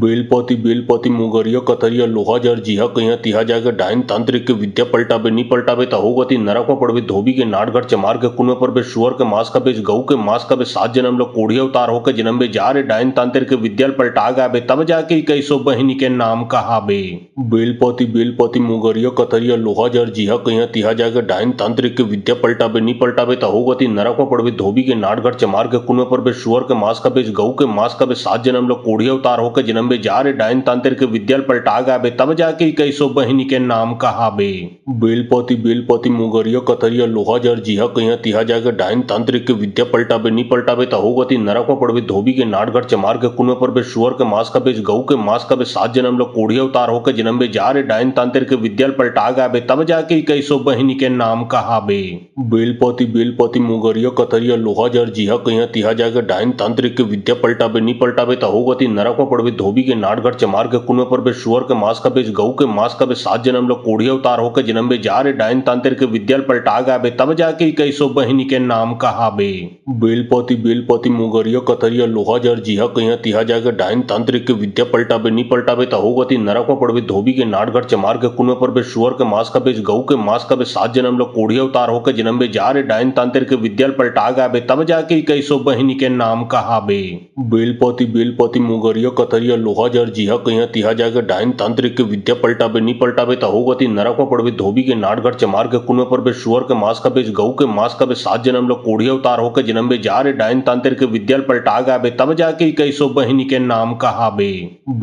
बेलपति बेलपति मुगरिया कथरिया लोहा जर जिहा कहिया तिहा जाके डाइन तांत्रिक के विद्या पलटाबे नी पलटाबे त होगति नरक में पड़बे धोबी के नाटघर चमार के कुएं पर बे शुअर के मांस का बेच गऊ के मांस का बे 7 जन्म लो कोढ़िया अवतार होके जन्म बे जा रे डाइन तांत्रिक के विद्या पलटा गाबे तब जाके 2100 बहिनी के नाम कहाबे। बेलपति बेलपति मुगरिया कथरिया लोहा जर जिहा कहिया तिहा जाके डाइन तांत्रिक के विद्या पलटाबे नी पलटाबे त होगति नरक में पड़बे धोबी के नाटघर चमार के कुएं पर बे शुअर के मांस का बेच गऊ के मांस का बे 7 जन्म लो कोढ़िया अवतार होके जन्म बे जा रे डाइन तांत्रिक के विद्या पलटा गाबे तब जाके 2100 बहिनी के नाम कहाबे। बेलपति बेलपति मुगरिया कथरिया लोहा जर जिहा कहिया तिहा जाके डाइन तांत्रिक के विद्या पलटाबे नी पलटाबे त होगति नरक में पड़बे धोबी के नाटघर चमार के कुएं पर बे शुअर के मांस का बेच गऊ के मांस का बे 7 जन्म लो कोढ़िया अवतार होके जन्म बे जा रे डाइन तांत्रिक के विद्या पलटा गाबे तब जाके 2100 बहिनी के नाम कहाबे। बेलपति बेलपति मुगरिया कथरिया लोहा जर जिहा कहिया तिहा जाके डाइन तांत्रिक के विद्या पलटाबे नी पलटाबे त होगति नरक में पड़बे धोबी के नाटघर चमार के कुएं पर बे शुअर के मांस का बेच गऊ के मांस का बे 7 जन्म लो कोढ़िया अवतार होके जन्म बे जा रे डाइन तांत्रिक के विद्या पलटा गाबे तब जाके 2100 बहिनी के नाम कहाबे। बेलपति बेलपति मुगरिया कथरिया लोहा जर जिहा कहिया तिहा जाके डाइन तांत्रिक के विद्या पलटाबे नी पलटाबे त होगति नरक में पड़बे धोबी के नाटघर चमार के कुएं पर बे शुअर के मांस का बेच गऊ के मांस का बे 7 जन्म लो कोढ़िया अवतार होके जन्म बे जा रे डाइन तांत्रिक के विद्या पलटा गाबे तब जाके 2100 बहिनी के नाम कहाबे। बेलपति बेलपति मुगरिया कथरिया लोहा जर जिहा कहिया तिहा जाके डाइन तांत्रिक के विद्या पलटाबे नी पलटाबे त होगति नरक में पड़बे धोबी के नाटघर चमार के कुएं पर बे शुअर के मांस का बेच गऊ के मांस का बे 7 जन्म लो कोढ़िया अवतार होके जन्म बे जा रे डाइन तांत्रिक के विद्या पलटा गाबे तब जाके 2100 बहिनी के नाम कहाबे।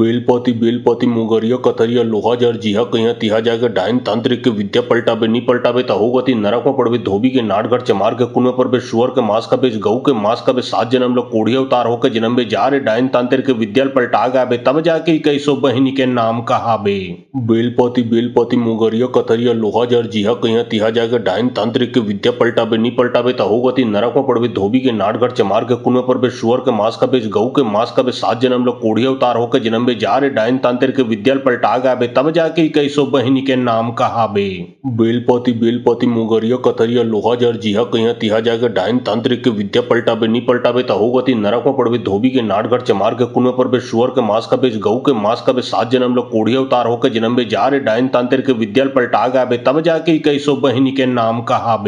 बेलपति बेलपति मुगरिया कथरिया लोहा जर जिहा कहिया तिहा जाके डाइन तांत्रिक के विद्या पलटाबे नी पलटाबे त होगति नरक में पड़बे धोबी के नाटघर चमार के कुएं पर बे शुअर के मांस का बेच गऊ के मांस का बे 7 जन्म लो कोढ़िया अवतार होके जन्म बे जा रे डाइन तांत्रिक के विद्या पलटा गाबे तब जाके 2100 बहिनी के नाम कहाबे। बेलपति बेलपति मुगरिया कथरिया लोहा जर जिहा कहिया तिहा जाके डाइन तांत्रिक के विद्या पलटाबे नी पलटाबे त होगति नरक में पड़बे धोबी के नाटघर चमार के कुएं पर बे शुअर के मांस का बेच गऊ के मांस का बे 7 जन्म लो कोढ़िया अवतार होके जन्म बे जा रे डाइन तांत्रिक के विद्या पलटा गाबे तब जाके 2100 बहिनी के नाम कहाबे। बेलपति बेलपति मुगरिया कथरिया लोहा जर जिहा कहिया तिहा जाके डाइन तांत्रिक के विद्या पलटाबे नी पलटाबे त होगति नरक में पड़बे धोबी के नाटघर चमार के कुएं पर बे शुअर के मांस का बेच गऊ के मांस का बे 7 जन्म लो कोढ़िया अवतार होके जन्म बे जा रे डाइन तांत्रिक के विद्या पलटा गाबे तब जाके 2100 बहिनी के नाम कहाबे।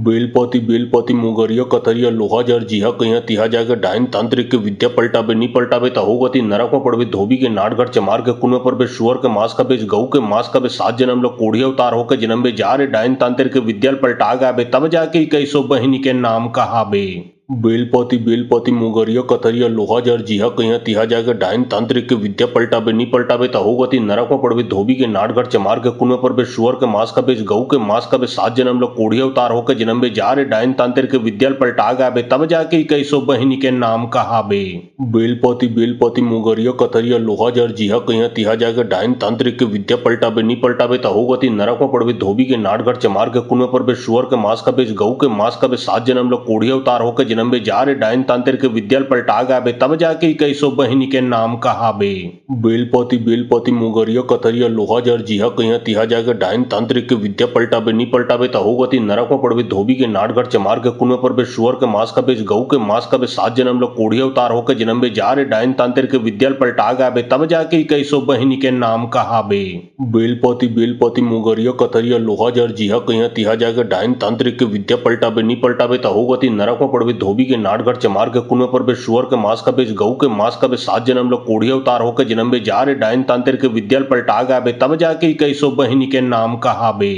बेलपति बेलपति मुगरिया कथरिया लोहा जर जिहा कहिया तिहा जाके डाइन तांत्रिक के विद्या पलटाबे नी पलटाबे त होगति नरक में पड़बे धोबी के नाटघर चमार के कुएं पर बे शुअर के मांस का बेच गऊ के मांस का बे 7 जन्म लो कोढ़िया अवतार होके जन्म बे जा रे डाइन तांत्रिक के विद्या पलटा गाबे तब जाके 2100 बहिनी के नाम कहाबे। बेलपति बेलपति मुगरिया कथरिया लोहा जर जिहा कहिया तिहा जाके डाइन तांत्रिक के विद्या पलटाबे नी पलटाबे त होगति नरक में पड़बे धोबी के नाटघर चमार के कुएं पर बे शुअर के मांस का बेच गऊ के मांस का बे 7 जन्म लो कोढ़िया अवतार होके जन्म बे जा रे डाइन तांत्रिक के विद्या पलटा गाबे तब जाके 2100 बहिनी के नाम कहाबे। बेलपति बेलपति मुगरिया कथरिया लोहा जर जिहा कहिया तिहा जाके डाइन तांत्रिक के विद्या पलटाबे नी पलटाबे त होगति नरक में पड़बे धोबी के नाटघर चमार के कुएं पर बे शुअर के मांस का बेच गऊ के मांस का बे 7 जन्म लो कोढ़िया अवतार होके जन्म बे जा रे डाइन तांतिर के विद्या पलटा गा बे तब जाके कैसो बहिनी के नाम कहा बे। बेलपति मुगरिया कतरिया लोहा जर जिहा कहिया तिहा जाके डाइन तांत्रिक के विद्या पलटा बे नी पलटा बे होगती नरक पड़वे धोबी के नाटगढ़ चमार के कुएं पर बे शुअर के मांस का बेच गऊ के मांस का बे 7 जन्म लोग कोढ़िया अवतार होकर जन्म बे जा रे डाइन तांतिर के विद्या पलटा गा बे तब जाके कैसो बहिनी के नाम कहा बे। बेलपति मुगरिया कतरिया लोहा जर जिहा कहिया तिहा जाके डाइन तांत्रिक के विद्या पलटा बे नी पलटा बे होगती नरक पड़वे धोबी के नाटगढ़ चमार के कुएं पर बे शुअर के मांस का बेच गऊ के मांस का बे 7 जन्म लोग कोढ़िया अवतार होकर जन्म बे जा रे डाइन तांतिर के विद्या पलटा गा बे तब जाके कैसो बहिनी के नाम कहा बे।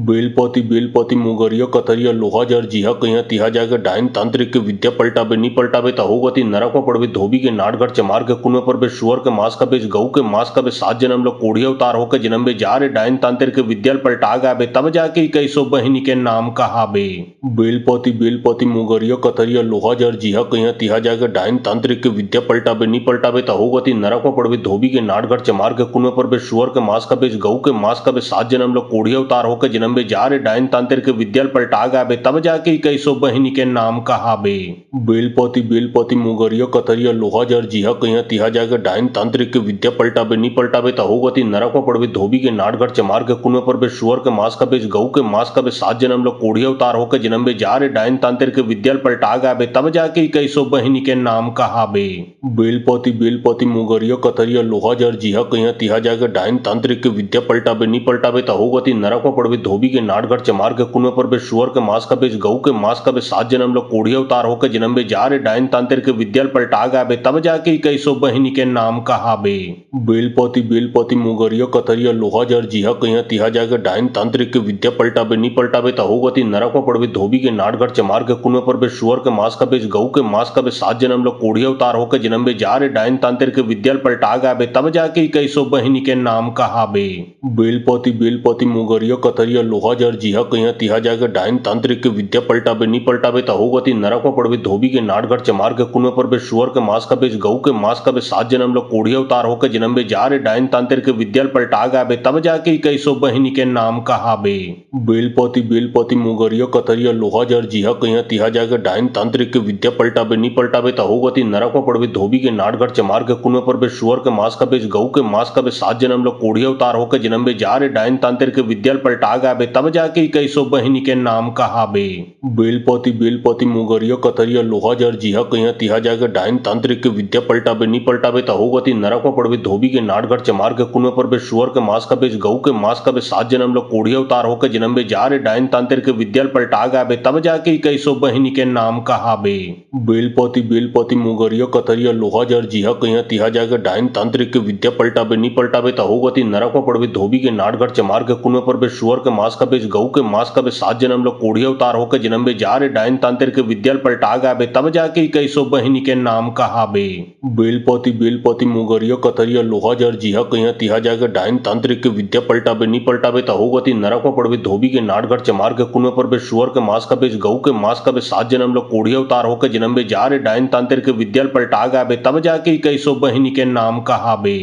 बेलपति मुगरिया कतरिया लोहा जर जिहा कहिया तिहा जाके डाइन तांत्रिक के विद्या पलटा बे नी पलटा बे होगती नरक पड़वे धोबी के नाटगढ़ चमार के कुएं पर बे शुअर के मांस का बेच गऊ के मांस का बे 7 जन्म लोग कोढ़िया अवतार होकर जन्म बे जा रे डाइन तांत्रिक के विद्या पलटा गा बे तब जाके कैसो बहिनी के नाम कहा बे। बेलपति मुगरिया कतरिया लोहा जर जिहा कहिया तिहा जाके डाइन तांत्रिक के विद्या पलटा बे नी पलटा बे होगती नरक पड़वे धोबी के नाटगढ़ चमार के कुएं पर बे शुअर के मांस का बेच गऊ के मांस का बे 7 जन्म लोग कोढ़िया अवतार होकर जन्म बे जा रे डाइन तांत्रिक के विद्या पलटा गा बे तब जाके कैसो बहिनी के नाम कहा बे। बेलपति मुगरिया कतरिया लोहा जर जिहा कहिया तिहा जाके डाइन तांत्रिक के विद्या पलटा बे नी पलटा बे होगती नरक पड़वे धोबी के नाटगढ़ चमार के कुएं पर बे शुअर के मांस का बेच गऊ के मांस का बे 7 जन्म लोग कोढ़िया अवतार होकर जन्म बे जा रे डाइन तांत्रिक के विद्या पलटा गा बे तब जाके कैसो बहिनी के नाम कहा बे। बेलपति मुगरिया कतरिया लोहा जर जिहा कहिया तिहा जाके डाइन तांत्रिक के विद्या पलटा बे नी पलटा बे होगती नरक पड़वे धोबी के नाटगढ़ चमार के कुएं पर बे शुअर के मांस का बेच गऊ के मांस का बे 7 जन्म लोग कोढ़िया अवतार होकर जन्म बे जा रे डाइन तांत्रिक के विद्या पलटा गा बे तब जाके कैसो बहिनी के नाम कहा बे। बेलपति मुगरिया कतरिया लोहा जर जिहा कहिया तिहा जाके डाइन तांत्रिक के विद्या पलटा बे नी पलटा बे होगती नरक पड़वे धोबी के नाटगढ़ चमार के कुएं पर बे शुअर के मांस का बेच गऊ के मांस का बे 7 जन्म लोग कोढ़िया अवतार होकर जन्म बे जा रे डाइन तांत्रिक के विद्या पलटा गा बे तब जाके कैसो बहिनी के नाम कहा बे। बेलपति मुगरिया कतरिया लोहा जर जिहा कहिया तिहा जाके डाइन तांत्रिक के विद्या पलटा बे नी पलटा बे होगती नरक पड़वे धोबी के नाटगढ़ चमार के कुएं पर बे शुअर के मांस का बेच गऊ के मांस का बे 7 जन्म लोग कोढ़िया अवतार होकर जन्म बे जा रे डाइन तांत्रिक के विद्या पलटा गा बे तब जाके कैसो बहिनी के नाम कहा बे। बेलपति मुगरिया कतरिया लोहा जर जिहा कहिया तिहा जाके डाइन तांत्रिक के विद्या पलटा बे नी पलटा बे होगती नरक पड़वे धोबी के नाटगढ़ चमार के कुएं पर बे शुअर के मांस का बेच गऊ के मांस का बे 7 जन्म लोग कोढ़िया अवतार होकर जन्म बे जा रे डाइन तांत्रिक के विद्या पलटा गा बे तब जाके कैसो बहिनी के नाम कहा बे। बेलपति मुगरिया कतरिया लोहा जर जिहा कहिया तिहा जाके डाइन तांत्रिक के विद्या पलटा बे नी पलटा बे होगती नरक पड़वे धोबी के नाटगढ़ चमार के कुएं पर बे शुअर के मांस का बेच गऊ के मांस का बे 7 जन्म लोग कोढ़िया अवतार होकर जन्म बे जा रे डाइन तांत्रिक के विद्या पलटा गा बे तब जाके कैसो बहिनी के नाम कहा बे। बेलपति मुगरिया कतरिया लोहा जर जिहा कहिया तिहा जाके डाइन तांत्रिक के विद्या पलटा बे नी पलटा बे होगती नरक पड़वे धोबी के नाटगढ़ चमार के कुएं पर बे शुअर के मांस का बेच गऊ के मांस का बे 7 जन्म लोग कोढ़िया अवतार होकर जन्म बे जा रे डाइन तांत्रिक के विद्या पलटा गा बे तब जाके कैसो बहिनी के नाम कहा बे। बेलपति मुगरिया कतरिया लोहा जर जिहा कहिया तिहा जाके डाइन तांत्रिक के विद्या पलटा बे नी पलटा बे होगती नरक पड़वे धोबी के नाटगढ़ चमार के कुएं पर बे शुअर के मांस का बेच गऊ के मांस का बे 7 जन्म लोग कोढ़िया अवतार होकर जन्म बे जा रे डाइन तांत्रिक के विद्या पलटा गा बे तब जाके कैसो बहिनी के नाम कहा बे।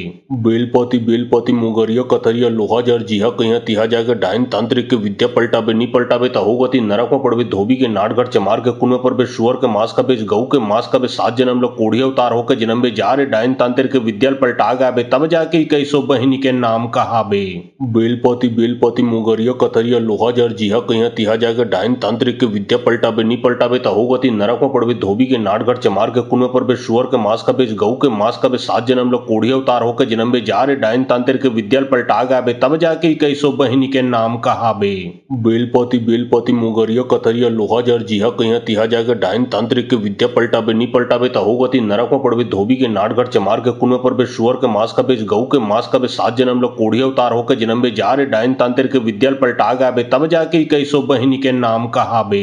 बेलपति मुगरिया कतरिया लोहा जर जिहा कहिया तिहा जाके डाइन तांत्रिक के विद्या पलटा बे नी पलटा बे होगती नरक पड़वे धोबी के नाटगढ़ चमार के कुएं पर बे शुअर के मांस का बेच गऊ के मांस का बे 7 जन्म लोग कोढ़िया अवतार होकर जन्म बे जा रे डाइन तांत्रिक के विद्या पलटा गा बे तब जाके कैसो बहिनी के नाम कहा बे। बेलपति मुगरिया कतरिया लोहा जर जिहा कहिया तिहा जाके डाइन तांत्रिक के विद्या पलटा बे नी पलटा बे होगती नरक पड़वे धोबी के नाटगढ़ चमार के कुएं पर बे शुअर के मांस का बेच गऊ के मांस का बे 7 जन्म लोग कोढ़िया अवतार होकर जन्म बे जा रे डाइन तांत्रिक के विद्या पलटा गा बे तब जाके कैसो बहिनी के नाम कहा बे। बेलपति मुगरिया कतरिया लोहा जर जिहा कहिया तिहा जाके डाइन तांत्रिक के विद्या पलटा बे नी पलटा बे होगती नरक पड़वे धोबी के नाटगढ़ चमार के कुएं पर बे शुअर के मांस का बेच गऊ के मांस का बे 7 जन्म लोग कोढ़िया अवतार होकर जन्म बे जा रे डाइन तांत्रिक के विद्या पलटा गा बे तब जाके कैसो बहिनी के नाम कहा बे।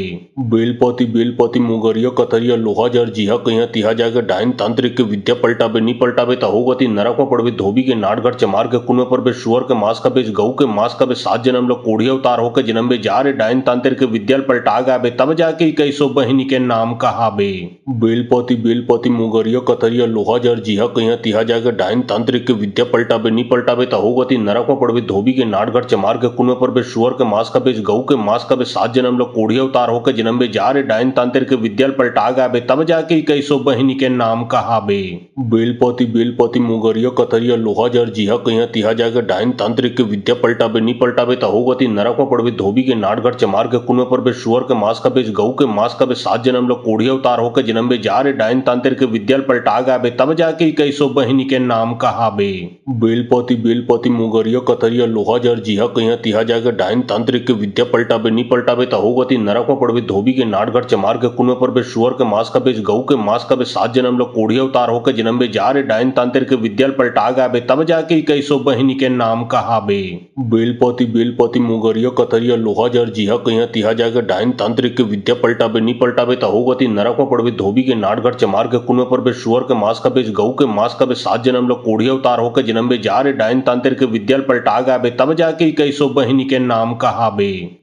बेलपति मुगरिया कतरिया लोहा जर जिहा कहिया तिहा जाके डाइन तांत्रिक के विद्या पलटा बे नी पलटा बे होगती नरक पड़वे धोबी के नाटगढ़ चमार के कुएं पर बे शुअर के मांस का बेच गऊ के मांस का बे 7 जन्म लोग कोढ़िया अवतार होकर जन्म बे जा रे डाइन तांत्रिक के विद्या पलटा गा बे तब जाके कैसो बहिनी के नाम कहा बे। बेलपति मुगरिया कतरिया लोहा जर जिहा कहिया तिहा जाके डाइन तांत्रिक के विद्या पलटा बे नी पलटा बे होगती नरक पड़वे धोबी के नाटगढ़ चमार के कुएं पर बे शुअर के मांस का बेच गऊ के मांस का बे 7 जन्म लोग कोढ़िया अवतार होकर जन्म बे जा रे डाइन तांत्रिक के विद्या पलटा गाबे तब जाके कैसो बहिनी के नाम कहाबे। बेलपति मुगरिया कतरिया लोहा जर जिहा कहिया तिहा जाके डाइन तांत्रिक के विद्या पलटाबे नी पलटाबे त होगती नरक में पड़बे धोबी के नाटगढ़ चमार के कुएं पर बे शुअर के मांस का बेच गऊ के मांस का बे 7 जन्म लोग कोढ़ी अवतार होकर जन्म बे जा रे डाइन तांत्रिक के विद्या पलटा गाबे तब जाके कैसो बहिनी के नाम कहाबे। बेलपति मुगरिया कतरिया लोहा जर जिहा कहिया तिहा जाके डाइन तांत्रिक के विद्या पलटाबे नी पलटाबे त होगती नरक में पड़बे धोबी के नाटगढ़ चमार के कुएं पर बे शुअर के मांस का बेच गऊ के मांस का बे 7 जन्म लोग कोढ़ी अवतार होकर जन्म बे जा रे डाइन तांत्रिक के विद्या पलटा गाबे तब जाके कैसो बहिनी के नाम कहाबे। बेलपति मुगरिया कतरिया लोहा जर जिहा कहिया तिहा जाके डाइन तांत्रिक के विद्या पलटाबे नी पलटाबे त होगती नरक में पड़बे धोबी के नाटगढ़ चमार के कुएं पर बे शुअर के मांस का बेच गऊ के मांस का बे 7 जन्म लोग कोढ़ी अवतार होकर जन्म बे जा रे डाइन तांत्रिक के विद्या पलटा गाबे तब जाके कैसो बहिनी के नाम कहाबे।